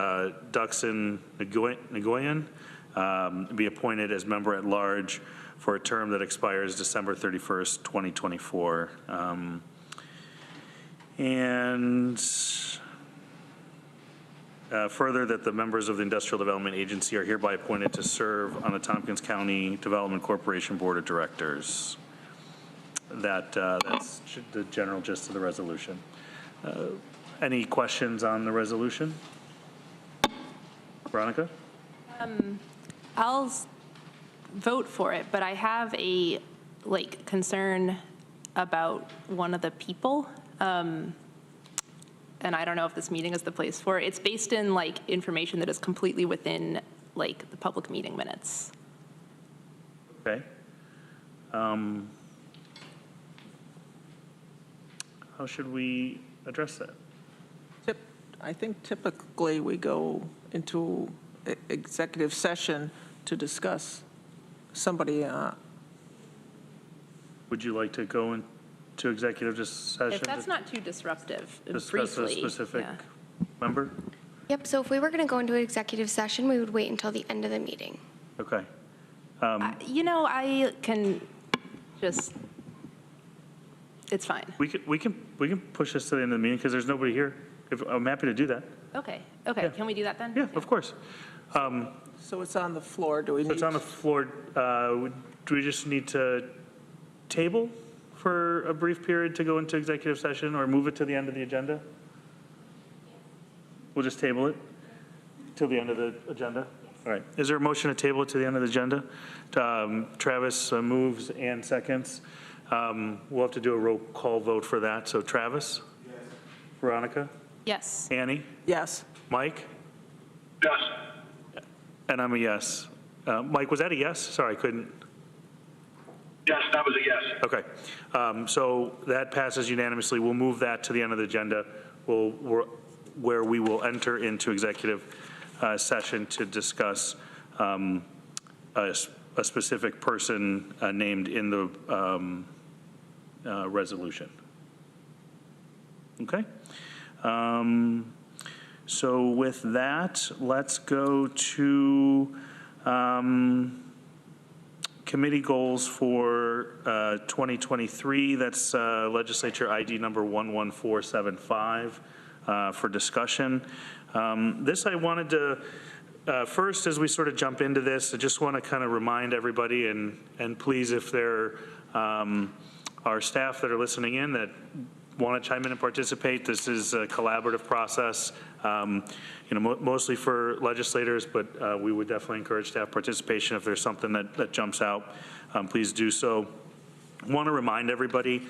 Duxon Nguyen be appointed as Member at Large for a term that expires December 31st, 2024. And further, that the members of the Industrial Development Agency are hereby appointed to serve on the Tompkins County Development Corporation Board of Directors. That's the general gist of the resolution. Any questions on the resolution? Veronica? I'll vote for it, but I have a concern about one of the people. And I don't know if this meeting is the place for it. It's based in information that is completely within the public meeting minutes. Okay. How should we address that? I think typically we go into executive session to discuss somebody. Would you like to go into executive session? If that's not too disruptive, Discuss briefly. a specific yeah. member? Yep, so if we were going to go into executive session, we would wait until the end of the meeting. Okay. I can just, it's fine. We can push this to the end of the meeting because there's nobody here. I'm happy to do that. Okay, Yeah. can we do that then? Yeah, of course. So it's on the floor. Do we So need? it's on the floor. Do we just need to table for a brief period to go into executive session or move it to the end of the agenda? We'll just table it till the end of the agenda? All right. Is there a motion to table it to the end of the agenda? Travis moves and seconds. We'll have to do a roll call vote for that. So Travis? Yes. Veronica? Yes. Annie? Yes. Mike? Yes. And I'm a yes. Mike, was that a yes? Sorry, I couldn't. Yes, that was a yes. Okay. So that passes unanimously. We'll move that to the end of the agenda, where we will enter into executive session to discuss a specific person named in the resolution. Okay? So with that, let's go to committee goals for 2023. That's legislature ID number 11475 for discussion. This I wanted to, first, as we sort of jump into this, I just want to kind of remind everybody, and please, if there are staff that are listening in that want to chime in and participate, this is a collaborative process, mostly for legislators, but we would definitely encourage staff participation. If there's something that jumps out, please do so. I want to remind everybody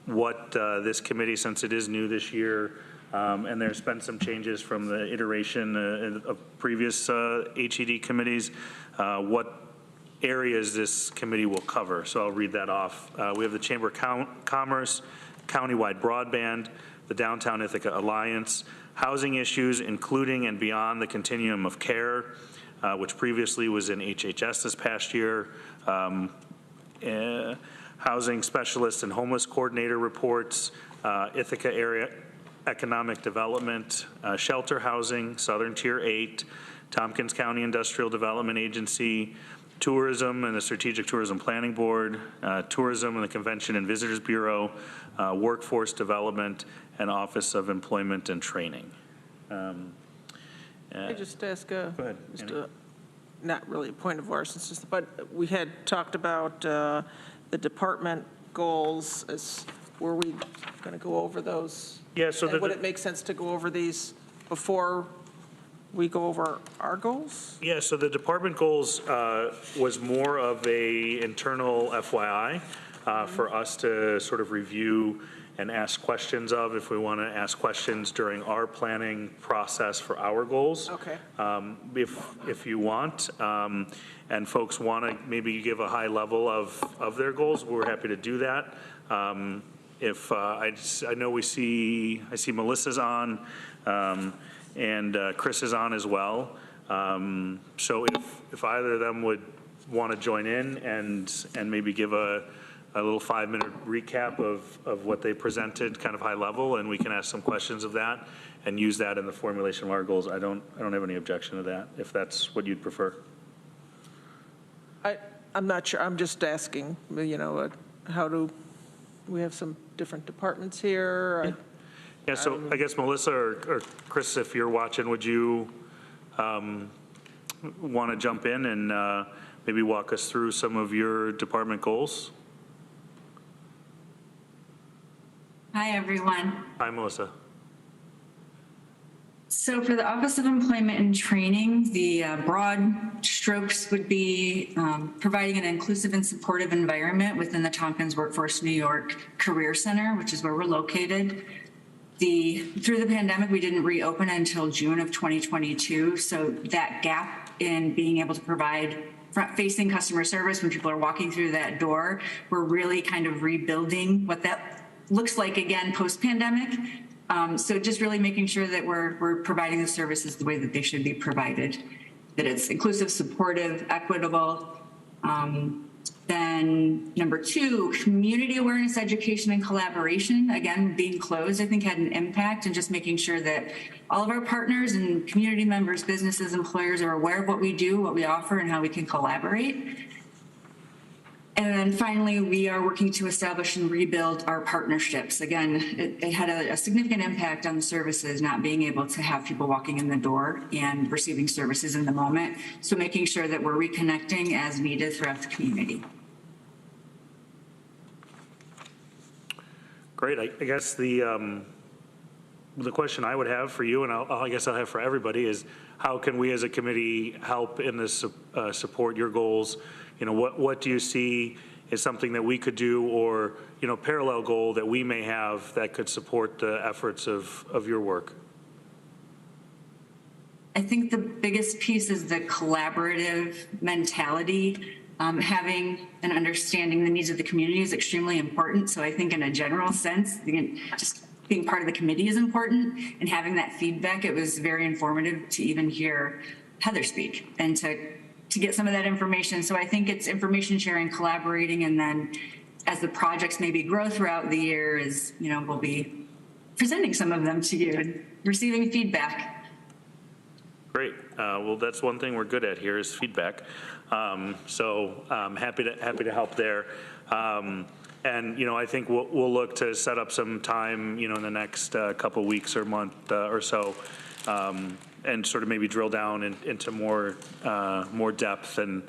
what this committee, since it is new this year, and there's been some changes from the iteration of previous HED committees, what areas this committee will cover. So I'll read that off. We have the Chamber of Commerce, Countywide Broadband, the Downtown Ithaca Alliance, housing issues, including and beyond the continuum of care, which previously was in HHS this past year, housing specialist and homeless coordinator reports, Ithaca area economic development, shelter housing, Southern Tier 8, Tompkins County Industrial Development Agency, tourism and the Strategic Tourism Planning Board, tourism and the Convention and Visitors Bureau, workforce development, and Office of Employment and Training. Can I just ask Go ahead, not really a point of order, but we had talked about the department goals. Were we going to go over those? Yeah, so and would it make sense to go over these before we go over our goals? Yeah, so the department goals was more of a internal FYI for us to sort of review and ask questions of if we want to ask questions during our planning process for our goals. Okay. If you want, and folks want to maybe give a high level of their goals, we're happy to do that. If I know I see Melissa's on, and Chris is on as well. So if either of them would want to join in and maybe give a little 5-minute recap of what they presented, kind of high level, and we can ask some questions of that and use that in the formulation of our goals. I don't have any objection to that, if that's what you'd prefer. I'm not sure. I'm just asking, how do we have some different departments here? Yeah, so I guess Melissa or Chris, if you're watching, would you want to jump in and maybe walk us through some of your department goals? Hi, everyone. Hi, Melissa. So for the Office of Employment and Training, the broad strokes would be providing an inclusive and supportive environment within the Tompkins Workforce New York Career Center, which is where we're located. Through the pandemic, we didn't reopen until June of 2022. So that gap in being able to provide front-facing customer service when people are walking through that door, we're really kind of rebuilding what that looks like again post-pandemic. So just really making sure that we're providing the services the way that they should be provided, that it's inclusive, supportive, equitable. Then number 2, community awareness, education, and collaboration. Again, being closed, I think, had an impact, and just making sure that all of our partners and community members, businesses, employers are aware of what we do, what we offer, and how we can collaborate. And then finally, we are working to establish and rebuild our partnerships. Again, it had a significant impact on the services, not being able to have people walking in the door and receiving services in the moment. So making sure that we're reconnecting as needed throughout the community. Great. I guess the question I would have for you, and I guess I'll have for everybody, is how can we as a committee help in this, support your goals? You know, what do you see is something that we could do, or, you know, parallel goal that we may have that could support the efforts of your work? I think the biggest piece is the collaborative mentality. Having and understanding the needs of the community is extremely important. So I think in a general sense, just being part of the committee is important, and having that feedback, it was very informative to even hear Heather speak and to get some of that information. So I think it's information sharing, collaborating, and then as the projects maybe grow throughout the year, is, you know, we'll be presenting some of them to you and receiving feedback. Great. Well, that's one thing we're good at here is feedback. So happy to help there. And, you know, I think we'll look to set up some time, you know, in the next couple weeks or month or so, and sort of maybe drill down into more depth and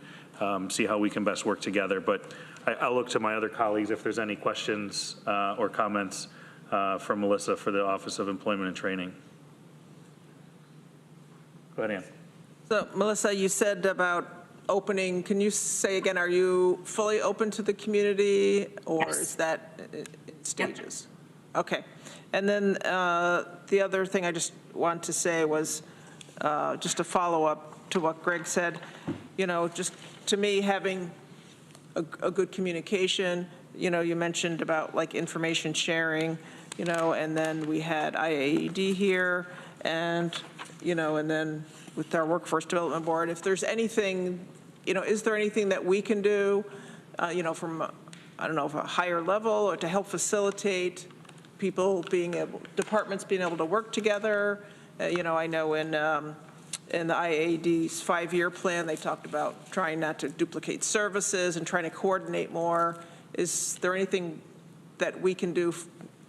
see how we can best work together. But I'll look to my other colleagues if there's any questions or comments from Melissa for the Office of Employment and Training. Go ahead, Ann. So, Melissa, you said about opening. Can you say again, are you fully open to the community, or Yes. is that in stages? Yep. Okay. And then the other thing I just want to say was just a follow-up to what Greg said. You know, just to me, having a good communication, you know, you mentioned about like information sharing, you know, and then we had IAED here, and, you know, and then with our Workforce Development Board, if there's anything, you know, is there anything that we can do, you know, from, I don't know, a higher level, or to help facilitate people being able, departments being able to work together? You know, I know in the IAED's 5-year plan, they talked about trying not to duplicate services and trying to coordinate more. Is there anything that we can do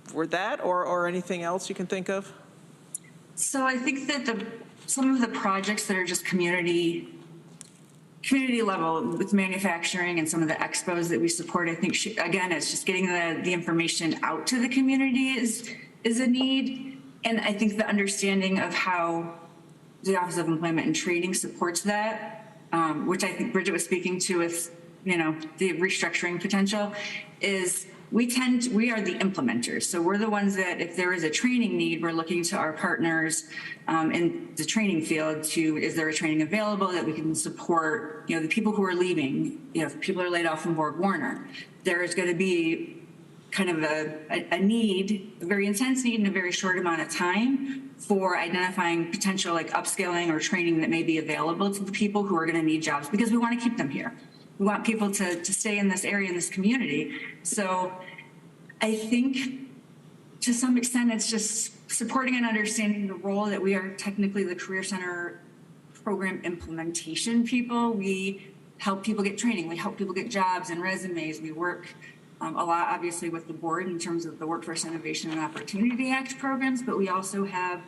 for that, or anything else you can think of? So I think that some of the projects that are just community level with manufacturing and some of the expos that we support, I think, again, it's just getting the information out to the community is a need. And I think the understanding of how the Office of Employment and Training supports that, which I think Bridget was speaking to with, you know, the restructuring potential, is we are the implementers. So we're the ones that, if there is a training need, we're looking to our partners in the training field to, is there a training available that we can support, you know, the people who are leaving, you know, if people are laid off from Borg Warner, there is going to be kind of a need, a very intense need in a very short amount of time for identifying potential like upskilling or training that may be available to the people who are going to need jobs, because we want to keep them here. We want people to stay in this area, in this community. So I think to some extent, it's just supporting and understanding the role that we are technically the Career Center program implementation people. We help people get training. We help people get jobs and resumes. We work a lot, obviously, with the board in terms of the Workforce Innovation and Opportunity Act programs, but we also have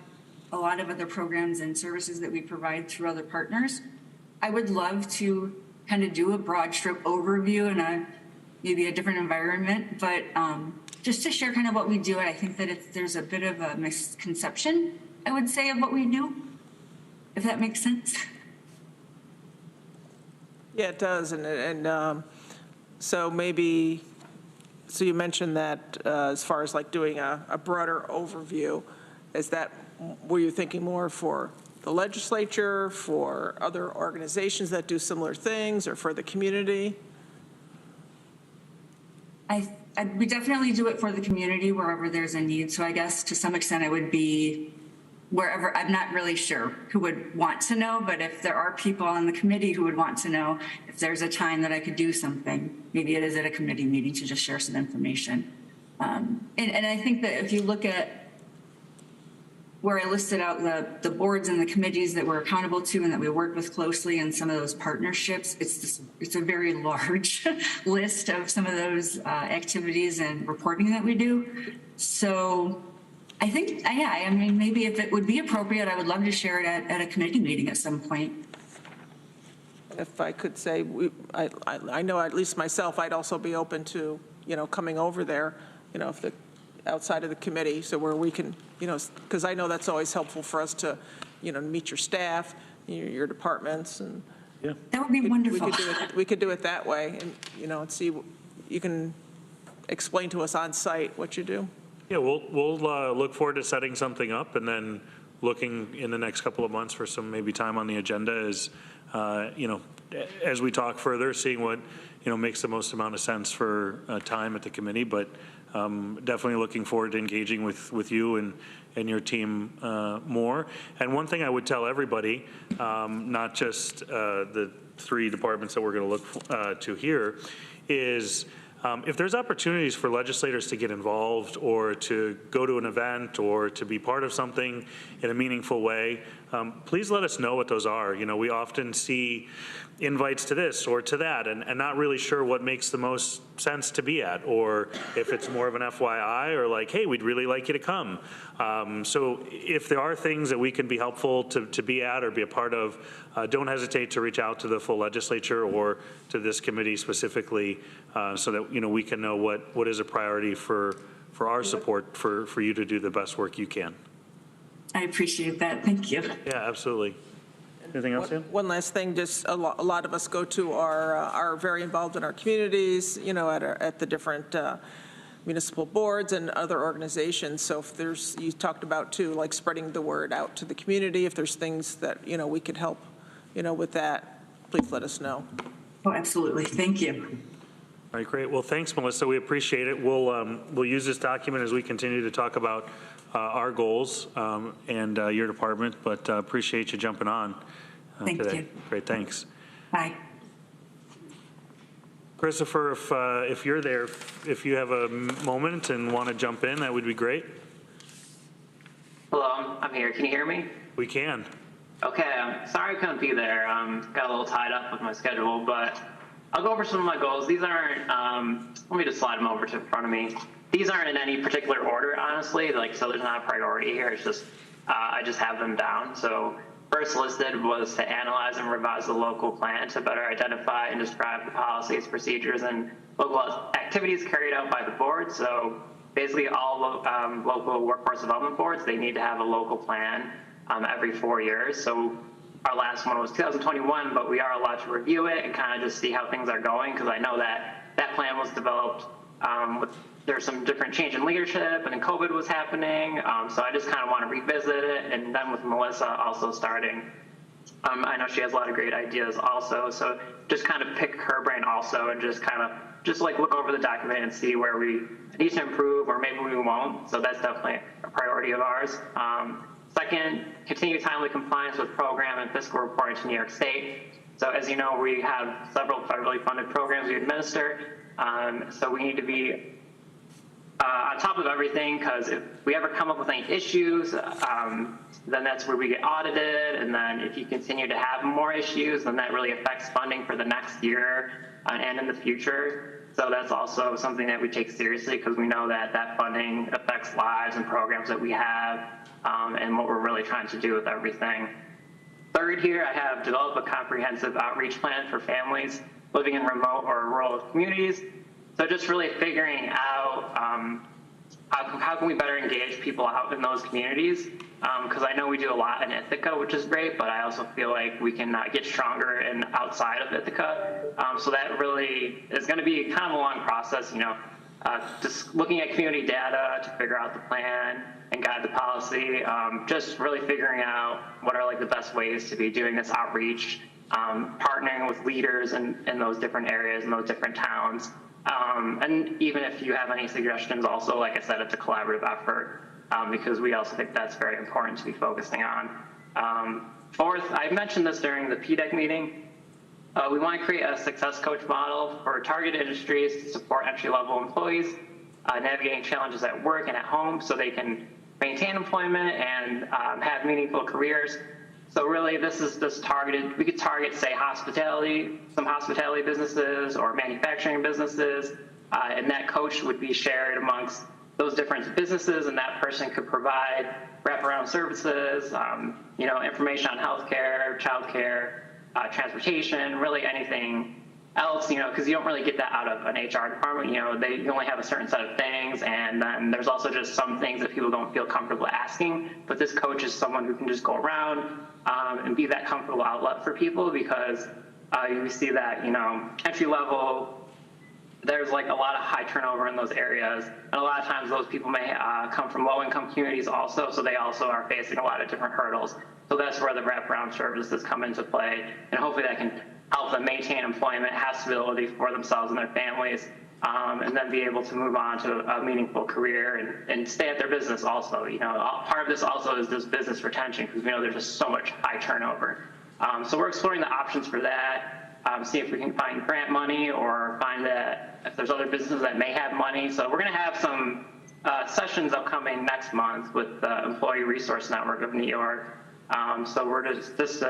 a lot of other programs and services that we provide through other partners. I would love to kind of do a broad stroke overview in maybe a different environment, but just to share kind of what we do, I think that there's a bit of a misconception, I would say, of what we do, if that makes sense. Yeah, it does, and so maybe, so you mentioned that as far as like doing a broader overview, is that, were you thinking more for the legislature, for other organizations that do similar things, or for the community? We definitely do it for the community wherever there's a need. So I guess to some extent it would be wherever, I'm not really sure who would want to know, but if there are people on the committee who would want to know if there's a time that I could do something, maybe it is at a committee meeting to just share some information. And I think that if you look at where I listed out the boards and the committees that we're accountable to and that we work with closely in some of those partnerships, it's a very large list of some of those activities and reporting that we do. So I think, yeah, I mean, maybe if it would be appropriate, I would love to share it at a committee meeting at some point. If I could say, I know at least myself, I'd also be open to, coming over there, if the outside of the committee, so where we can, because I know that's always helpful for us to, meet your staff, your departments, and yeah, that would be wonderful. We could do it that way, and and see, you can explain to us on site what you do. Yeah, we'll look forward to setting something up, and then looking in the next couple of months for some maybe time on the agenda is, as we talk further, seeing what makes the most amount of sense for time at the committee, but. Definitely looking forward to engaging with you and your team more. And one thing I would tell everybody, not just the 3 departments that we're going to look to here, is if there's opportunities for legislators to get involved or to go to an event or to be part of something in a meaningful way, please let us know what those are. We often see invites to this or to that and not really sure what makes the most sense to be at, or if it's more of an FYI or like, hey, we'd really like you to come. So if there are things that we can be helpful to be at or be a part of, don't hesitate to reach out to the full legislature or to this committee specifically so that we can know what is a priority for our support for you to do the best work you can. I appreciate that. Thank you. Yeah, absolutely. Anything else, Ian? One last thing, just a lot of us go to are very involved in our communities, at the different municipal boards and other organizations. So if you talked about too, like spreading the word out to the community, if there's things that, we could help, with that, please let us know. Oh, absolutely. Thank you. All right, great. Well, thanks, Melissa. We appreciate it. We'll use this document as we continue to talk about our goals and your department, but appreciate you jumping on Thank today. you. Great, thanks. Bye. Christopher, if you're there, if you have a moment and want to jump in, that would be great. Hello, I'm here. Can you hear me? We can. Okay, sorry I couldn't be there. Got a little tied up with my schedule, but I'll go over some of my goals. These aren't, let me just slide them over to in front of me. These aren't in any particular order, honestly. So there's not a priority here. It's just, I just have them down. So first listed was to analyze and revise the local plan to better identify and describe the policies, procedures, and local activities carried out by the board. So basically all local workforce development boards, they need to have a local plan every 4 years. So our last one was 2021, but we are allowed to review it and kind of just see how things are going, because I know that that plan was developed there's some different change in leadership, and then COVID was happening, so I just kind of want to revisit it, and then with Melissa also starting. I know she has a lot of great ideas also, so just kind of pick her brain also and just kind of like look over the document and see where we need to improve or maybe we won't. So that's definitely a priority of ours. Second, continue timely compliance with program and fiscal reporting to New York State. So as you know, we have several federally funded programs we administer. So we need to be on top of everything, because if we ever come up with any issues, then that's where we get audited. And then if you continue to have more issues, then that really affects funding for the next year and in the future. So that's also something that we take seriously, because we know that that funding affects lives and programs that we have and what we're really trying to do with everything. Third here, I have developed a comprehensive outreach plan for families living in remote or rural communities. So just really figuring out how can we better engage people out in those communities? Because I know we do a lot in Ithaca, which is great, but I also feel like we can get stronger and outside of Ithaca. So that really is going to be kind of a long process, just looking at community data to figure out the plan and guide the policy, just really figuring out what are like the best ways to be doing this outreach, partnering with leaders in those different areas and those different towns. And even if you have any suggestions also, like I said, it's a collaborative effort because we also think that's very important to be focusing on. Fourth, I mentioned this during the PDEC meeting. We want to create a success coach model for targeted industries to support entry-level employees navigating challenges at work and at home so they can maintain employment and have meaningful careers. So really, this is just targeted. We could target, say, hospitality, some hospitality businesses or manufacturing businesses, and that coach would be shared amongst those different businesses, and that person could provide wraparound services, information on healthcare, childcare, transportation, really anything else, because you don't really get that out of an HR department. You only have a certain set of things, and then there's also just some things that people don't feel comfortable asking. But this coach is someone who can just go around and be that comfortable outlet for people, because you see that, entry level, there's like a lot of high turnover in those areas. And a lot of times those people may come from low income communities also, so they also are facing a lot of different hurdles. So that's where the wraparound services come into play, and hopefully that can help them maintain employment, have stability for themselves and their families, and then be able to move on to a meaningful career and stay at their business also. Part of this also is this business retention, because we know there's just so much high turnover. So we're exploring the options for that, see if we can find grant money or find that if there's other businesses that may have money. So we're going to have some sessions upcoming next month with the Employee Resource Network of New York. So we're just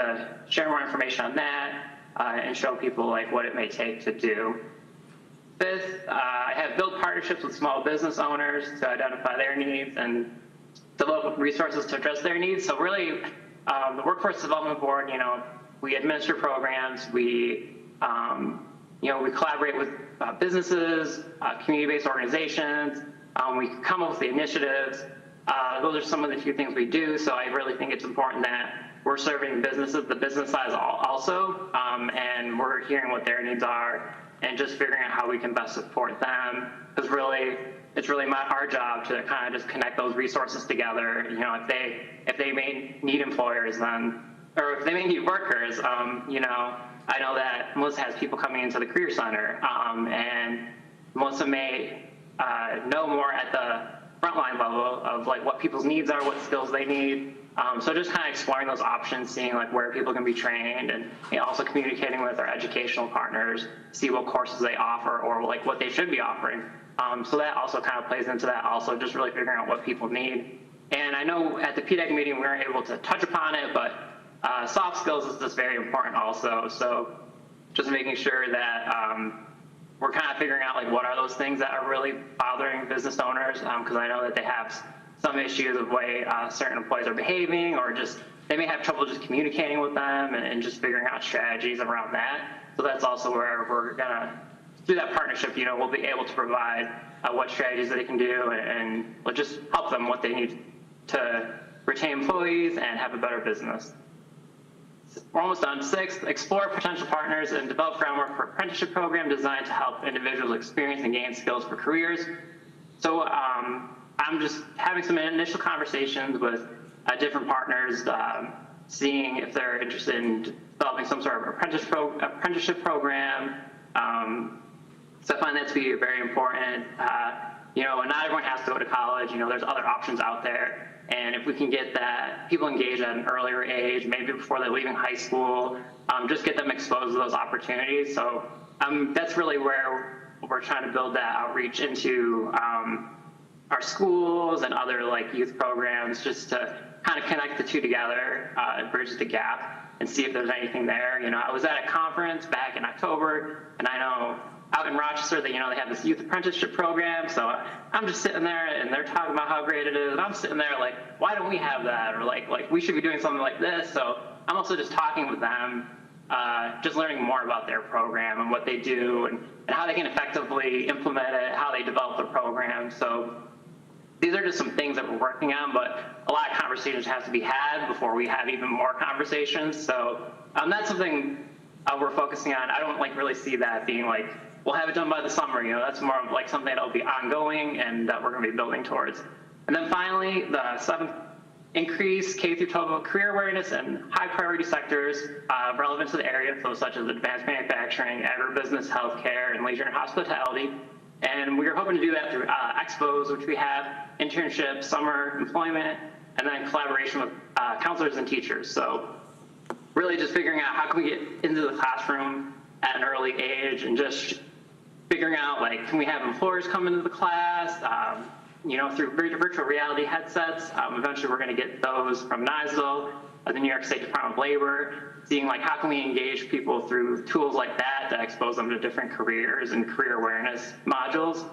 share more information on that and show people like what it may take to do. Fifth, I have built partnerships with small business owners to identify their needs and develop resources to address their needs. So really, the Workforce Development Board, we administer programs, we collaborate with businesses, community-based organizations, we come up with the initiatives. Those are some of the few things we do, so I really think it's important that we're serving businesses, the business side also, and we're hearing what their needs are and just figuring out how we can best support them. Because really, it's really our job to kind of just connect those resources together. If they may need employers, then, or if they may need workers, I know that Melissa has people coming into the Career Center, and Melissa may know more at the frontline level of like what people's needs are, what skills they need. So just kind of exploring those options, seeing like where people can be trained, and also communicating with our educational partners, see what courses they offer or like what they should be offering. So that also kind of plays into that also, just really figuring out what people need. And I know at the PDEC meeting we weren't able to touch upon it, but soft skills is just very important also. So just making sure that we're kind of figuring out like what are those things that are really bothering business owners, because I know that they have some issues of way certain employees are behaving, or just they may have trouble just communicating with them and just figuring out strategies around that. So that's also where we're gonna, through that partnership, we'll be able to provide what strategies they can do, and we'll just help them what they need to retain employees and have a better business. We're almost done. Sixth, explore potential partners and develop groundwork for apprenticeship program designed to help individuals experience and gain skills for careers. So I'm just having some initial conversations with different partners, seeing if they're interested in developing some sort of apprenticeship program. So I find that to be very important. Not everyone has to go to college. There's other options out there. And if we can get that people engaged at an earlier age, maybe before they're leaving high school, just get them exposed to those opportunities. So that's really where we're trying to build that outreach into our schools and other like youth programs, just to kind of connect the two together and bridge the gap and see if there's anything there. I was at a conference back in October, and I know out in Rochester that, they have this youth apprenticeship program. So I'm just sitting there and they're talking about how great it is. And I'm sitting there like, why don't we have that? Or like we should be doing something like this. So I'm also just talking with them, just learning more about their program and what they do and how they can effectively implement it, how they develop the program. So these are just some things that we're working on, but a lot of conversations have to be had before we have even more conversations. So that's something we're focusing on. I don't really see that being like, we'll have it done by the summer. That's more of like something that'll be ongoing and that we're going to be building towards. And then finally, the seventh, increase K-12 career awareness in high priority sectors relevant to the area, so such as advanced manufacturing, agribusiness, healthcare, and leisure and hospitality. And we are hoping to do that through expos, which we have, internships, summer employment, and then collaboration with counselors and teachers. So really just figuring out how can we get into the classroom at an early age and just figuring out, can we have employers come into the class, through virtual reality headsets. Eventually we're going to get those from NISL, the New York State Department of Labor, seeing how can we engage people through tools like that to expose them to different careers and career awareness modules.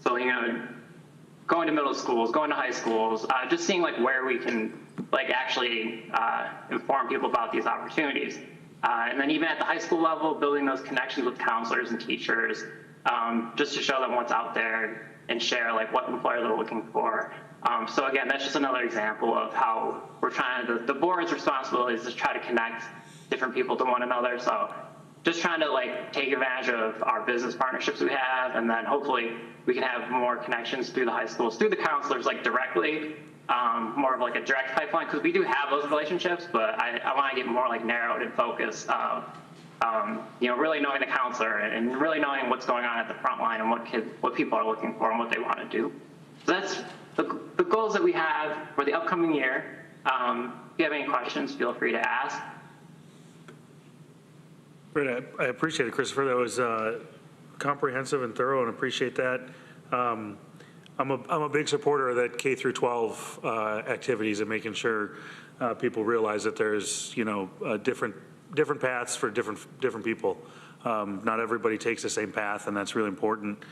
So, going to middle schools, going to high schools, just seeing where we can actually inform people about these opportunities. And then even at the high school level, building those connections with counselors and teachers, just to show them what's out there and share what employers are looking for. So again, that's just another example of how we're trying to, the board's responsibility is to try to connect different people to one another. So just trying to take advantage of our business partnerships we have, and then hopefully we can have more connections through the high schools, through the counselors directly, more of a direct pipeline, because we do have those relationships, but I want to get more narrowed and focused. Really knowing the counselor and really knowing what's going on at the front line and what people are looking for and what they want to do. So that's the goals that we have for the upcoming year. If you have any questions, feel free to ask. Great, I appreciate it, Christopher. That was comprehensive and thorough, and appreciate that. I'm a big supporter of that K through 12 activities and making sure people realize that there's different paths for different people. Not everybody takes the same path, and that's really important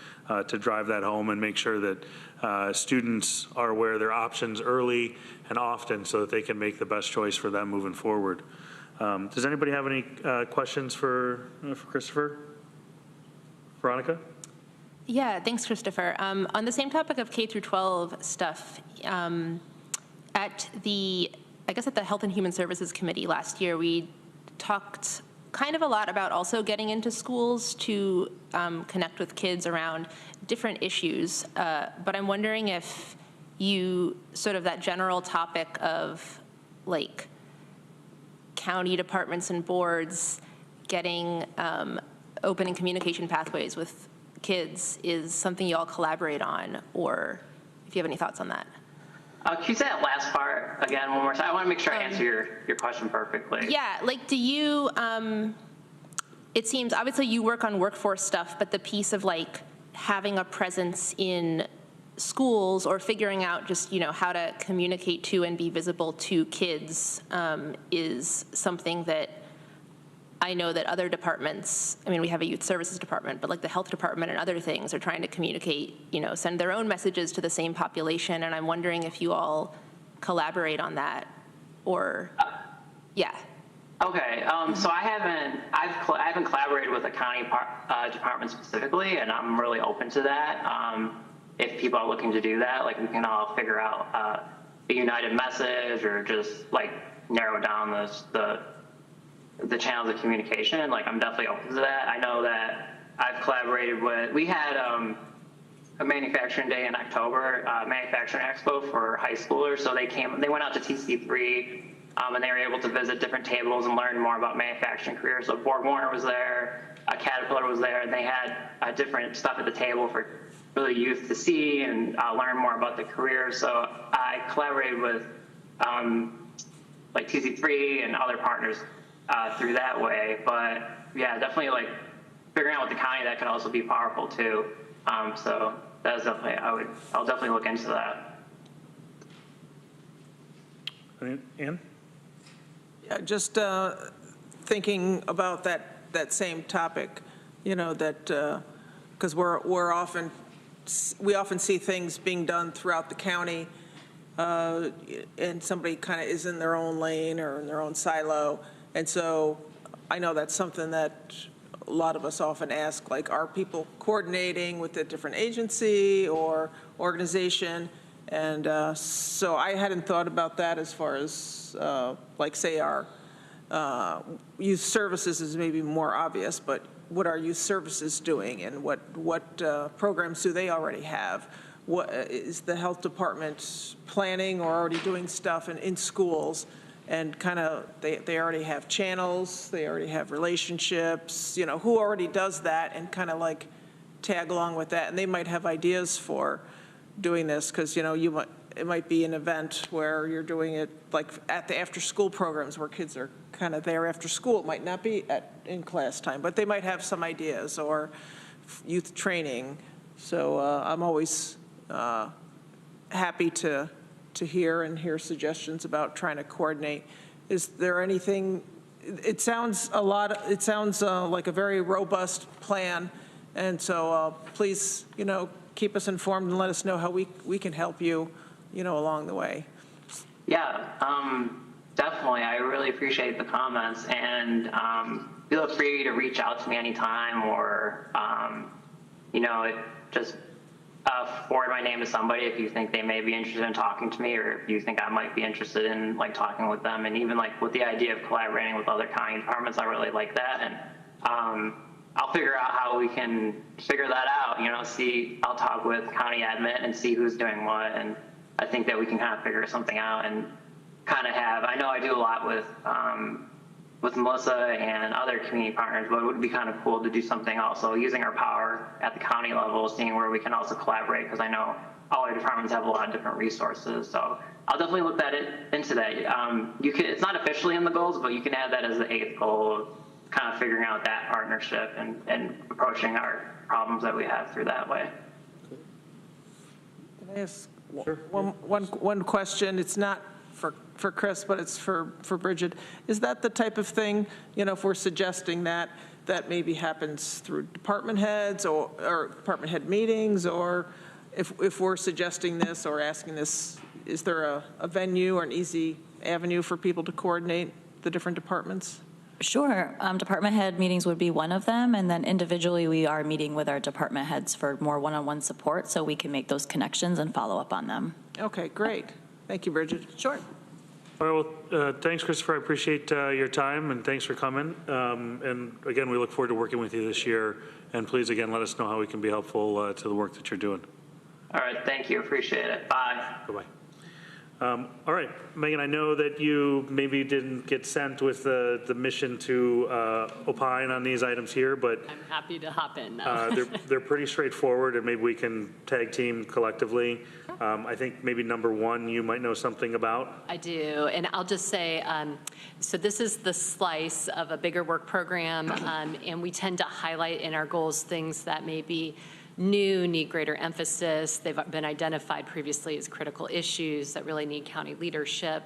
to drive that home and make sure that students are aware of their options early and often so that they can make the best choice for them moving forward. Does anybody have any questions for Christopher? Veronica? Yeah, thanks, Christopher. On the same topic of K through 12 stuff, at the Health and Human Services Committee last year, we talked kind of a lot about also getting into schools to connect with kids around different issues. But I'm wondering if you sort of that general topic of county departments and boards getting open and communication pathways with kids is something you all collaborate on, or if you have any thoughts on that. Can you say that last part again one more time? I want to make sure I answer your question perfectly. Yeah, do you, it seems, obviously you work on workforce stuff, but the piece of having a presence in schools or figuring out just, how to communicate to and be visible to kids is something that I know that other departments, we have a youth services department, but the health department and other things are trying to communicate, send their own messages to the same population. And I'm wondering if you all collaborate on that or, yeah. Okay, so I haven't collaborated with a county department specifically, and I'm really open to that. If people are looking to do that, we can all figure out a united message or just narrow down the channels of communication. I'm definitely open to that. I know that I've collaborated with, we had a manufacturing day in October, manufacturing expo for high schoolers. So they went out to TC3 and they were able to visit different tables and learn more about manufacturing careers. So Borg Warner was there, Caterpillar was there, and they had different stuff at the table for really youth to see and learn more about the career. So I collaborated with TC3 and other partners through that way. But yeah, definitely figuring out with the county, that could also be powerful too. So that's definitely, I'll definitely look into that. Ann? Yeah, just thinking about that same topic, that because we often see things being done throughout the county, and somebody kind of is in their own lane or in their own silo. And so I know that's something that a lot of us often ask, are people coordinating with a different agency, or organization. And so I hadn't thought about that as far as, like, say, our youth services is maybe more obvious, but what are youth services doing, and what programs do they already have? What is the health department planning or already doing stuff in schools? And kind of, they already have channels, they already have relationships, who already does that, and kind of like tag along with that. And they might have ideas for doing this, because, it might be an event where you're doing it like at the after-school programs where kids are kind of there after school. It might not be in class time, but they might have some ideas, or youth training. So I'm always happy to hear suggestions about trying to coordinate. Is there anything? It sounds like a very robust plan, and so please, keep us informed and let us know how we can help you, along the way. Yeah, definitely. I really appreciate the comments, and feel free to reach out to me anytime, or just forward my name to somebody if you think they may be interested in talking to me, or if you think I might be interested in talking with them. And even with the idea of collaborating with other county departments, I really like that. And I'll figure out how we can figure that out. I'll talk with county admin and see who's doing what, and I think that we can kind of figure something out and kind of I know I do a lot with Melissa and other community partners, but it would be kind of cool to do something also using our power at the county level, seeing where we can also collaborate, because I know all our departments have a lot of different resources. So I'll definitely look into that. It's not officially in the goals, but you can add that as the 8th goal of kind of figuring out that partnership and approaching our problems that we have through that way. Can I ask one question? It's not for Chris, but it's for Bridget. Is that the type of thing, if we're suggesting that maybe happens through department heads or department head meetings, or if we're suggesting this or asking this, is there a venue or an easy avenue for people to coordinate the different departments? Sure. Department head meetings would be one of them, and then individually we are meeting with our department heads for more one-on-one support, so we can make those connections and follow up on them. Okay, great. Thank you, Bridget. Sure. All right, well, thanks, Christopher. I appreciate your time, and thanks for coming. And again, we look forward to working with you this year. And please, again, let us know how we can be helpful to the work that you're doing. All right, thank you. Appreciate it. Bye. Bye-bye. All right, Megan, I know that you maybe didn't get sent with the mission to opine on these items here, but I'm happy to hop in. they're pretty straightforward, and maybe we can tag team collectively. I think maybe number one you might know something about. I do, and I'll just say, so this is the slice of a bigger work program, and we tend to highlight in our goals things that may be new, need greater emphasis. They've been identified previously as critical issues that really need county leadership.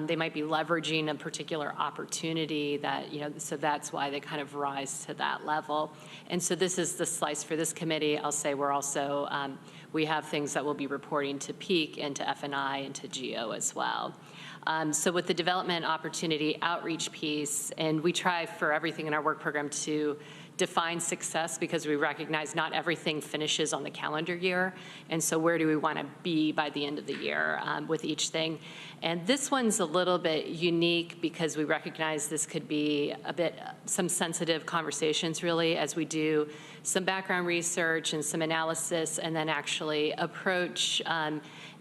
They might be leveraging a particular opportunity that, so that's why they kind of rise to that level. And so this is the slice for this committee. I'll say we're also, we have things that we'll be reporting to PEAK and to F&I and to GEO as well. So with the development opportunity outreach piece, and we try for everything in our work program to define success, because we recognize not everything finishes on the calendar year. And so where do we want to be by the end of the year with each thing? And this one's a little bit unique because we recognize this could be some sensitive conversations really, as we do some background research and some analysis, and then actually approach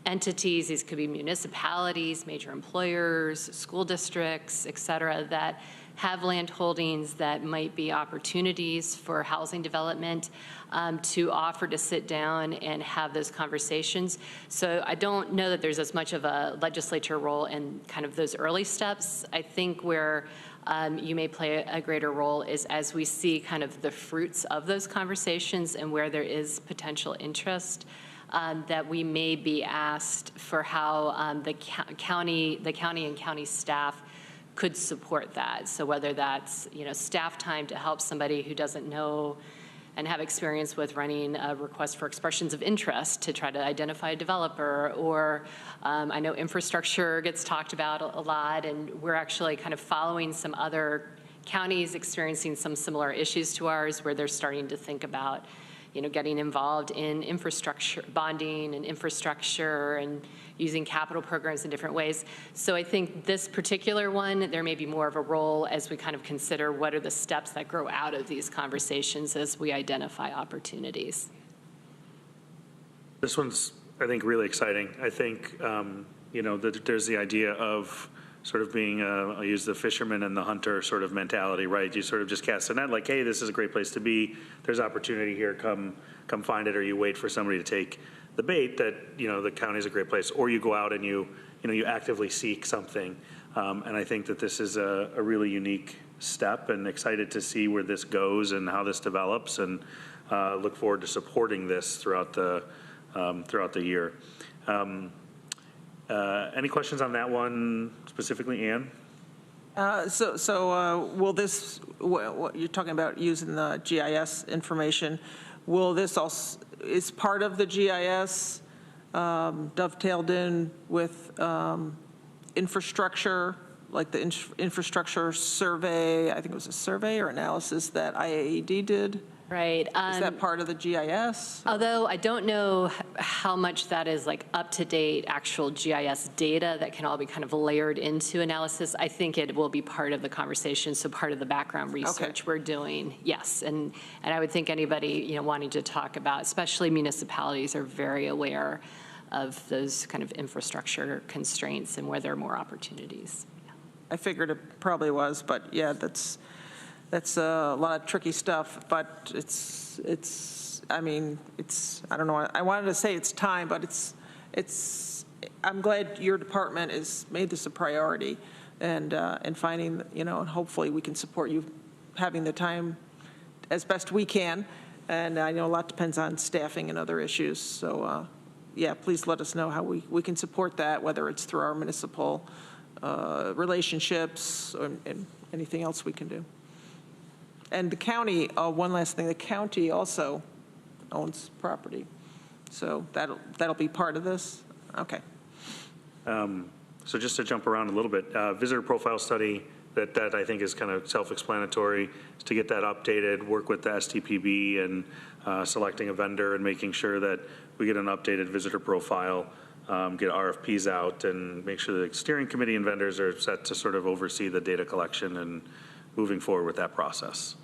entities. These could be municipalities, major employers, school districts, et cetera, that have land holdings that might be opportunities for housing development, to offer to sit down and have those conversations. So I don't know that there's as much of a legislature role in kind of those early steps. I think where you may play a greater role is as we see kind of the fruits of those conversations and where there is potential interest, that we may be asked for how the county and county staff could support that. So whether that's, staff time to help somebody who doesn't know and have experience with running a request for expressions of interest to try to identify a developer, or I know infrastructure gets talked about a lot, and we're actually kind of following some other counties experiencing some similar issues to ours where they're starting to think about, getting involved in infrastructure, bonding and infrastructure and using capital programs in different ways. So I think this particular one, there may be more of a role as we kind of consider what are the steps that grow out of these conversations as we identify opportunities. This one's, I think, really exciting. I think, that there's the idea of sort of being, I'll use the fisherman and the hunter sort of mentality, right? You sort of just cast a net like, hey, this is a great place to be. There's opportunity here. Come find it, or you wait for somebody to take the bait that, the county is a great place, or you go out and you actively seek something. And I think that this is a really unique step, and excited to see where this goes and how this develops, and look forward to supporting this throughout the year. Any questions on that one specifically, Ann? Will this, what you're talking about using the GIS information, will this also, is part of the GIS dovetailed in with infrastructure, like the infrastructure survey, I think it was a survey or analysis that IAED did? Right. Is that part of the GIS? Although I don't know how much that is like up-to-date actual GIS data that can all be kind of layered into analysis. I think it will be part of the conversation, so part of the background research we're doing, yes. And I would think anybody wanting to talk about, especially municipalities, are very aware of those kind of infrastructure constraints and where there are more opportunities. Yeah. I figured it probably was, but yeah, that's a lot of tricky stuff, but I don't know, I wanted to say it's time, but I'm glad your department has made this a priority, and finding, and hopefully we can support you having the time as best we can, and I know a lot depends on staffing and other issues, so yeah, please let us know how we can support that, whether it's through our municipal relationships and anything else we can do. And the county, one last thing, the county also owns property. So that'll be part of this? Okay. So just to jump around a little bit, visitor profile study, that I think is kind of self-explanatory, is to get that updated, work with the STPB and selecting a vendor and making sure that we get an updated visitor profile, get RFPs out, and make sure the steering committee and vendors are set to sort of oversee the data collection and moving forward with that process.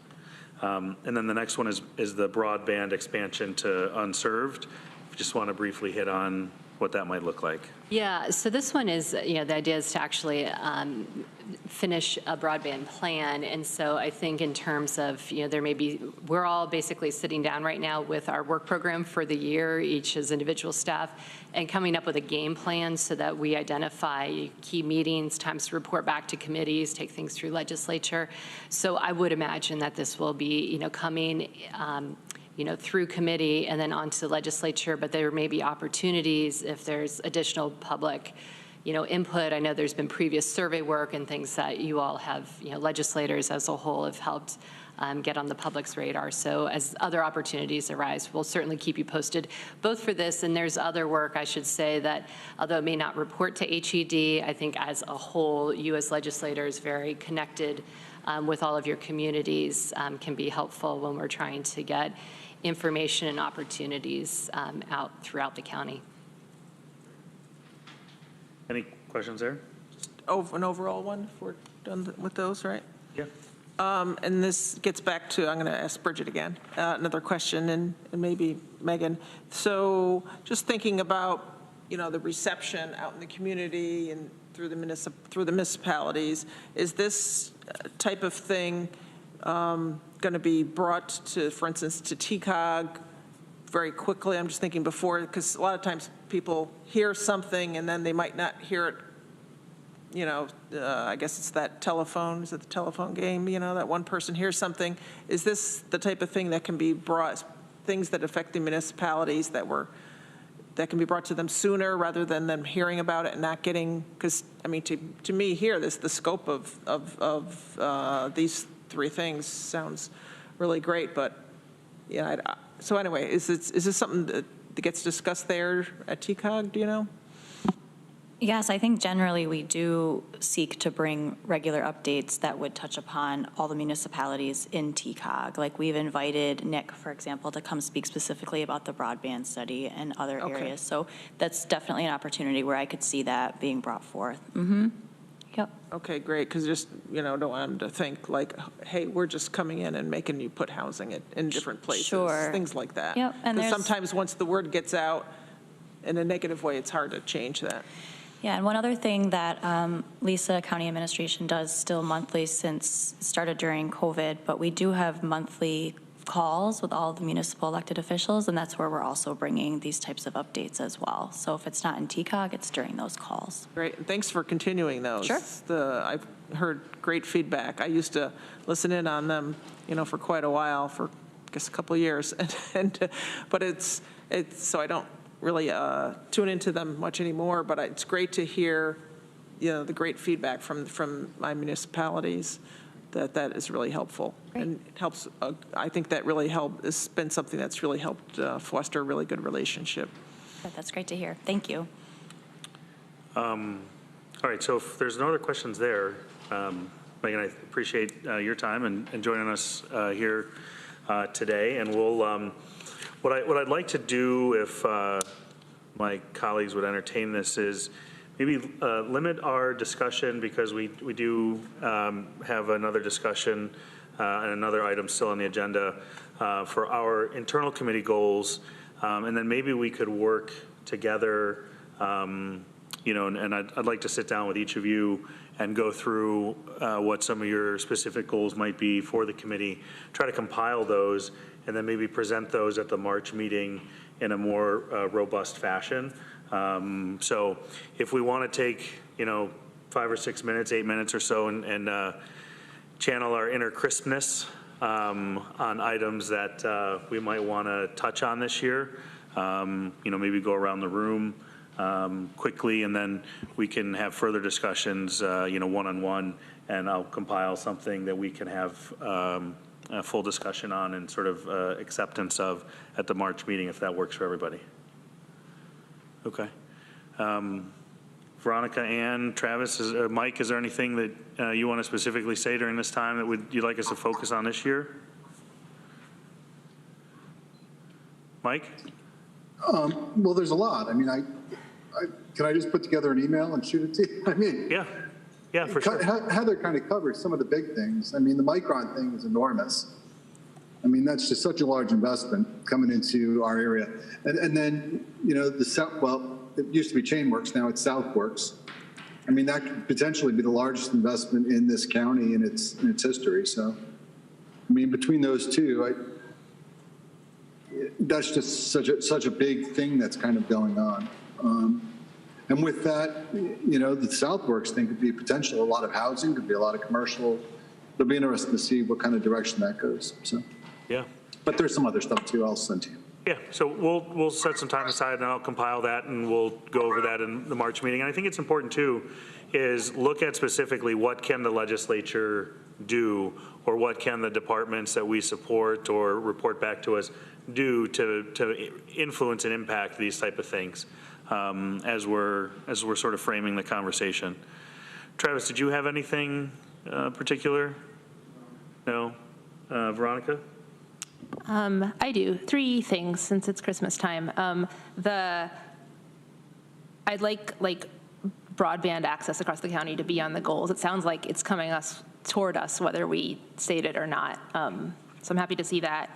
And then the next one is the broadband expansion to unserved. Just want to briefly hit on what that might look like. Yeah, so this one is, the idea is to actually finish a broadband plan. And so I think in terms of, we're all basically sitting down right now with our work program for the year, each as individual staff, and coming up with a game plan so that we identify key meetings, times to report back to committees, take things through legislature. So I would imagine that this will be, coming through committee and then onto the legislature, but there may be opportunities if there's additional public, input. I know there's been previous survey work and things that you all have, legislators as a whole have helped get on the public's radar. So as other opportunities arise, we'll certainly keep you posted, both for this and there's other work, I should say, that although it may not report to HED, I think as a whole, you as legislators very connected with all of your communities can be helpful when we're trying to get information and opportunities out throughout the county. Any questions there? Just an overall one if we're done with those, right? Yeah. And this gets back to, I'm going to ask Bridget again, another question, and maybe Megan. So just thinking about, the reception out in the community and through the municipalities, is this type of thing going to be brought to, for instance, to TCOG very quickly? I'm just thinking before, because a lot of times people hear something and then they might not hear it, I guess it's that telephone, is it the telephone game, that one person hears something. Is this the type of thing that can be brought, things that affect the municipalities that can be brought to them sooner rather than them hearing about it and not getting, because, to me here, the scope of these three things sounds really great, but yeah. So anyway, is this something that gets discussed there at TCOG? Do you know? Yes, I think generally we do seek to bring regular updates that would touch upon all the municipalities in TCOG. Like we've invited Nick, for example, to come speak specifically about the broadband study and other areas. So that's definitely an opportunity where I could see that being brought forth. Mm-hmm. Yep. Okay, great, because just, don't want them to think like, hey, we're just coming in and making you put housing in different places. Sure. Things like that. Yep. And because sometimes once the word gets out in a negative way, it's hard to change that. Yeah, and one other thing that Lisa County Administration does still monthly since it started during COVID, but we do have monthly calls with all the municipal elected officials, and that's where we're also bringing these types of updates as well. So if it's not in TCOG, it's during those calls. Great, and thanks for continuing those. Sure. I've heard great feedback. I used to listen in on them, for quite a while, for I guess a couple of years, but it's so I don't really tune into them much anymore, but it's great to hear, the great feedback from my municipalities. That is really helpful. Great. And it helps. I think that really it's been something that's really helped foster a really good relationship. That's great to hear. Thank you. All right, so if there's no other questions there, Megan, I appreciate your time and joining us here today. And we'll, what I'd like to do, if my colleagues would entertain this, is maybe limit our discussion, because we do have another discussion and another item still on the agenda for our internal committee goals, and then maybe we could work together, and I'd like to sit down with each of you and go through what some of your specific goals might be for the committee, try to compile those, and then maybe present those at the March meeting in a more robust fashion. So if we want to take, 5 or 6 minutes, 8 minutes or so, and channel our inner crispness on items that we might want to touch on this year, maybe go around the room quickly, and then we can have further discussions, one-on-one, and I'll compile something that we can have a full discussion on and sort of acceptance of at the March meeting, if that works for everybody. Okay. Veronica, Ann, Travis, Mike, is there anything that you want to specifically say during this time that you'd like us to focus on this year? Mike? Well, there's a lot. I mean, can I just put together an email and shoot it to you? I mean, yeah, for sure. Heather kind of covered some of the big things. I mean, the Micron thing is enormous. I mean, that's just such a large investment coming into our area. And then, the South, well, it used to be Chainworks, now it's Southworks. I mean, that could potentially be the largest investment in this county in its history. So, I mean, between those two, that's just such a big thing that's kind of going on. And with that, the Southworks thing could be potential, a lot of housing, could be a lot of commercial. It'll be interesting to see what kind of direction that goes. So. Yeah. But there's some other stuff too I'll send to you. Yeah, so we'll set some time aside and I'll compile that and we'll go over that in the March meeting. And I think it's important too is look at specifically what can the legislature do, or what can the departments that we support or report back to us do to influence and impact these type of things as we're sort of framing the conversation. Travis, did you have anything particular? No? Veronica? I do. 3 things since it's Christmas time. I'd like broadband access across the county to be on the goals. It sounds like it's coming toward us, whether we state it or not. So I'm happy to see that.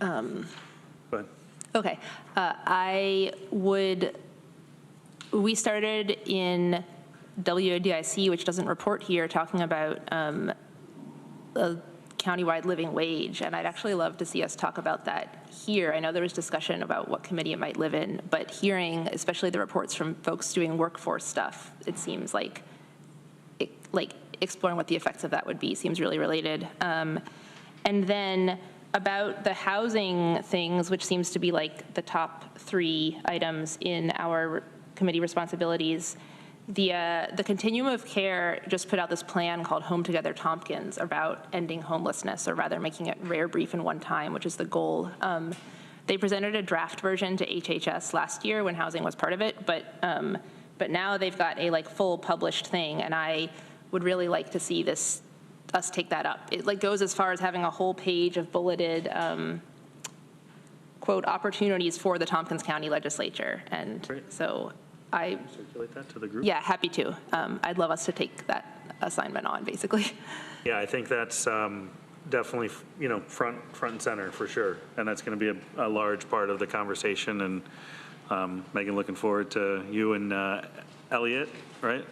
Go ahead. Okay. We started in WDIC, which doesn't report here, talking about a countywide living wage, and I'd actually love to see us talk about that here. I know there was discussion about what committee it might live in, but hearing especially the reports from folks doing workforce stuff, it seems like exploring what the effects of that would be seems really related. And then about the housing things, which seems to be like the top 3 items in our committee responsibilities. The Continuum of Care just put out this plan called Home Together Tompkins about ending homelessness, or rather making it rare, brief, and one time, which is the goal. they presented a draft version to HHS last year when housing was part of it, but now they've got a like full published thing, and I would really like to see us take that up. It like goes as far as having a whole page of bulleted quote opportunities for the Tompkins County Legislature, and so I circulate that to the group. Yeah, happy to. I'd love us to take that assignment on, basically. Yeah, I think that's definitely, front and center for sure. And that's going to be a large part of the conversation. And Megan, looking forward to you and Elliot, right?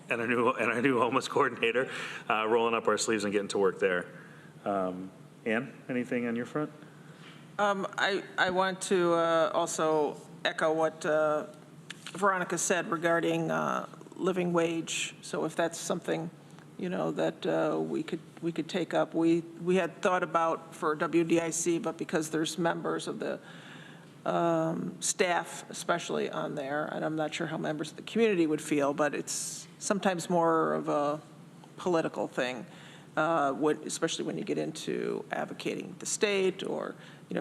And our new homeless coordinator, rolling up our sleeves and getting to work there. Ann, anything on your front? I want to also echo what Veronica said regarding living wage. So if that's something, that we could take up. We had thought about for WDIC, but because there's members of the staff especially on there, and I'm not sure how members of the community would feel, but it's sometimes more of a political thing, especially when you get into advocating the state or,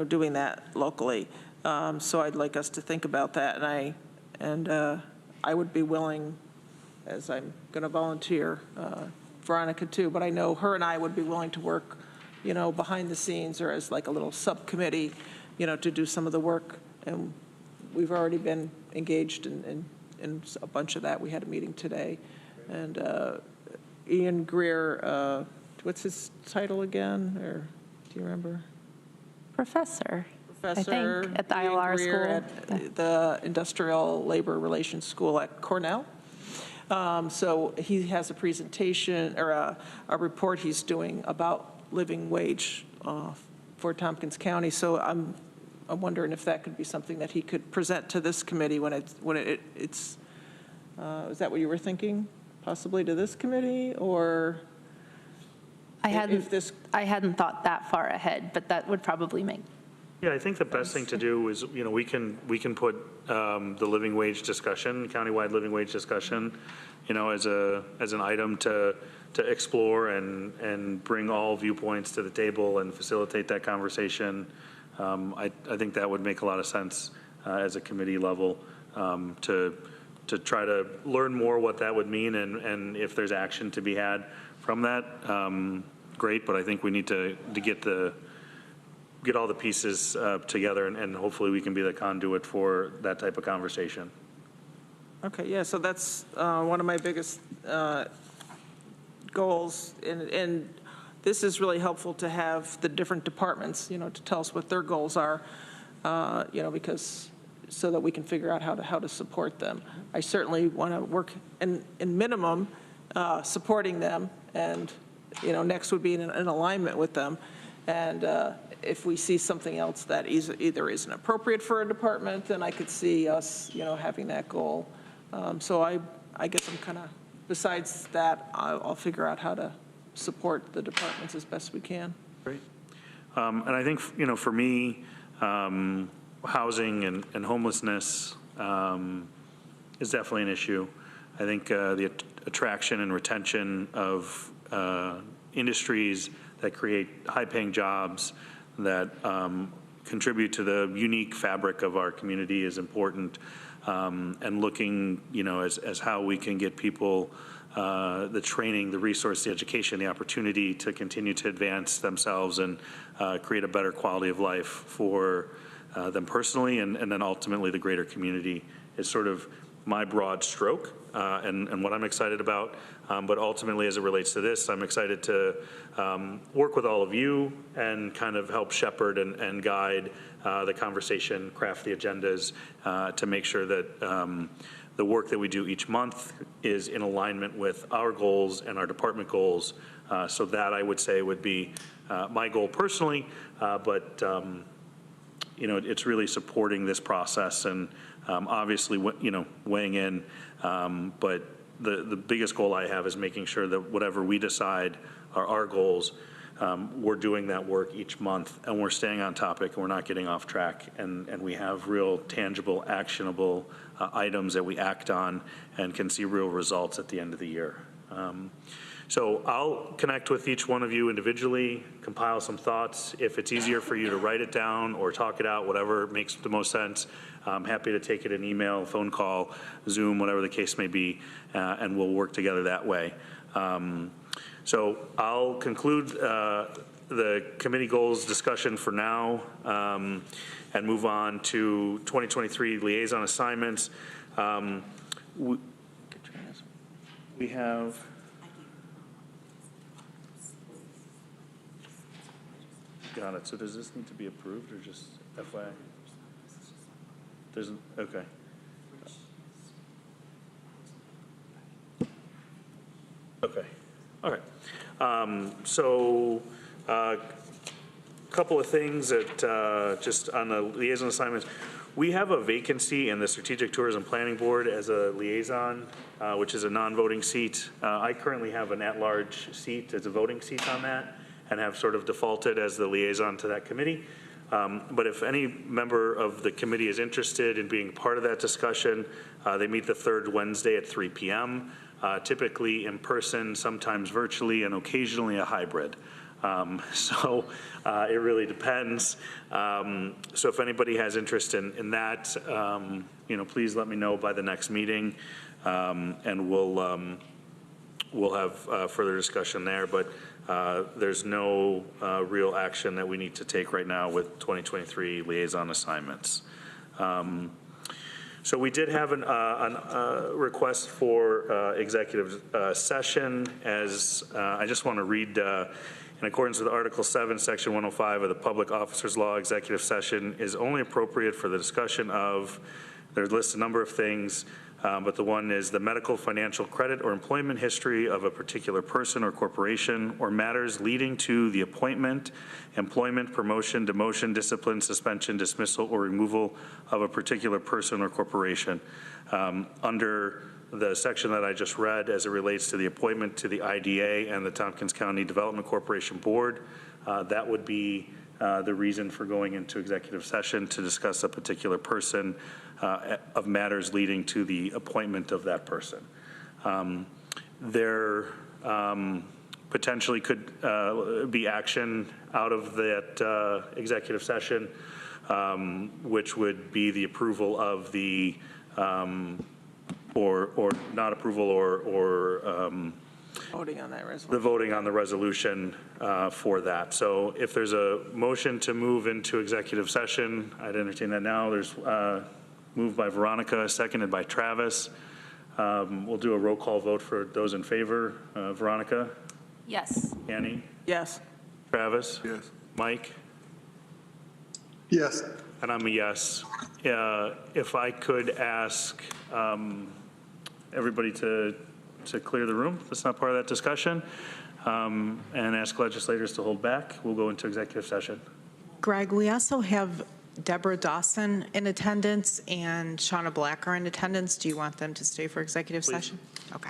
doing that locally. So I'd like us to think about that, and I would be willing, as I'm going to volunteer, Veronica too, but I know her and I would be willing to work, behind the scenes or as like a little subcommittee, to do some of the work. And we've already been engaged in a bunch of that. We had a meeting today, and Ian Greer, what's his title again, or do you remember? Professor, I think, at the Ian ILR Greer school. at the Industrial Labor Relations School at Cornell. So he has a presentation or a report he's doing about living wage for Tompkins County. So I'm wondering if that could be something that he could present to this committee when it's is that what you were thinking? Possibly to this committee, or I hadn't thought that far ahead, but that would probably make. Yeah, I think the best thing to do is, we can put the living wage discussion, countywide living wage discussion, as an item to explore and bring all viewpoints to the table and facilitate that conversation. I think that would make a lot of sense as a committee level to try to learn more what that would mean, and if there's action to be had from that, great. But I think we need to get all the pieces together, and hopefully we can be the conduit for that type of conversation. Okay, yeah, so that's one of my biggest goals, and this is really helpful to have the different departments, to tell us what their goals are, because so that we can figure out how to support them. I certainly want to work in minimum supporting them, and next would be in alignment with them. And if we see something else that either isn't appropriate for a department, then I could see us, having that goal. So I guess I'm kind of, besides that, I'll figure out how to support the departments as best we can. Great. And I think, for me, housing and homelessness is definitely an issue. I think the attraction and retention of industries that create high-paying jobs that contribute to the unique fabric of our community is important, and looking, as how we can get people the training, the resource, the education, the opportunity to continue to advance themselves and create a better quality of life for them personally, and then ultimately the greater community is sort of my broad stroke, and what I'm excited about. But ultimately, as it relates to this, I'm excited to work with all of you and kind of help shepherd and guide the conversation, craft the agendas to make sure that the work that we do each month is in alignment with our goals and our department goals. So that, I would say, would be my goal personally, but it's really supporting this process and obviously, weighing in. But the biggest goal I have is making sure that whatever we decide are our goals, we're doing that work each month, and we're staying on topic, and we're not getting off track, and we have real tangible, actionable items that we act on and can see real results at the end of the year. So I'll connect with each one of you individually, compile some thoughts. If it's easier for you to write it down or talk it out, whatever makes the most sense, I'm happy to take it in email, phone call, Zoom, whatever the case may be, and we'll work together that way. So I'll conclude the committee goals discussion for now and move on to 2023 liaison assignments. We have... Got it. So does this need to be approved or just FYI? There's, okay. Okay. All right. So a couple of things that just on the liaison assignments. We have a vacancy in the Strategic Tourism Planning Board as a liaison, which is a non-voting seat. I currently have an at-large seat as a voting seat on that, and have sort of defaulted as the liaison to that committee. But if any member of the committee is interested in being part of that discussion, they meet the third Wednesday at 3 p.m., typically in person, sometimes virtually, and occasionally a hybrid. So it really depends. So if anybody has interest in that, please let me know by the next meeting, and we'll have further discussion there. But there's no real action that we need to take right now with 2023 liaison assignments. So we did have a request for executive session. As I just want to read, in accordance with Article 7, Section 105 of the Public Officers Law, executive session is only appropriate for the discussion of, there's lists a number of things, but the one is the medical, financial, credit, or employment history of a particular person or corporation, or matters leading to the appointment, employment, promotion, demotion, discipline, suspension, dismissal, or removal of a particular person or corporation. Under the section that I just read, as it relates to the appointment to the IDA and the Tompkins County Development Corporation Board, that would be the reason for going into executive session to discuss a particular person of matters leading to the appointment of that person. There potentially could be action out of that executive session, which would be the approval of the, or not approval, or Voting on that resolution. the voting on the resolution for that. So if there's a motion to move into executive session, I'd entertain that now. There's moved by Veronica, seconded by Travis. We'll do a roll call vote for those in favor. Veronica? Yes. Annie? Yes. Travis? Yes. Mike? Yes. And I'm a yes. If I could ask everybody to clear the room, that's not part of that discussion, and ask legislators to hold back, we'll go into executive session. Greg, we also have Deborah Dawson in attendance and Shauna Black are in attendance. Do you want them to stay for executive Please. session? Okay.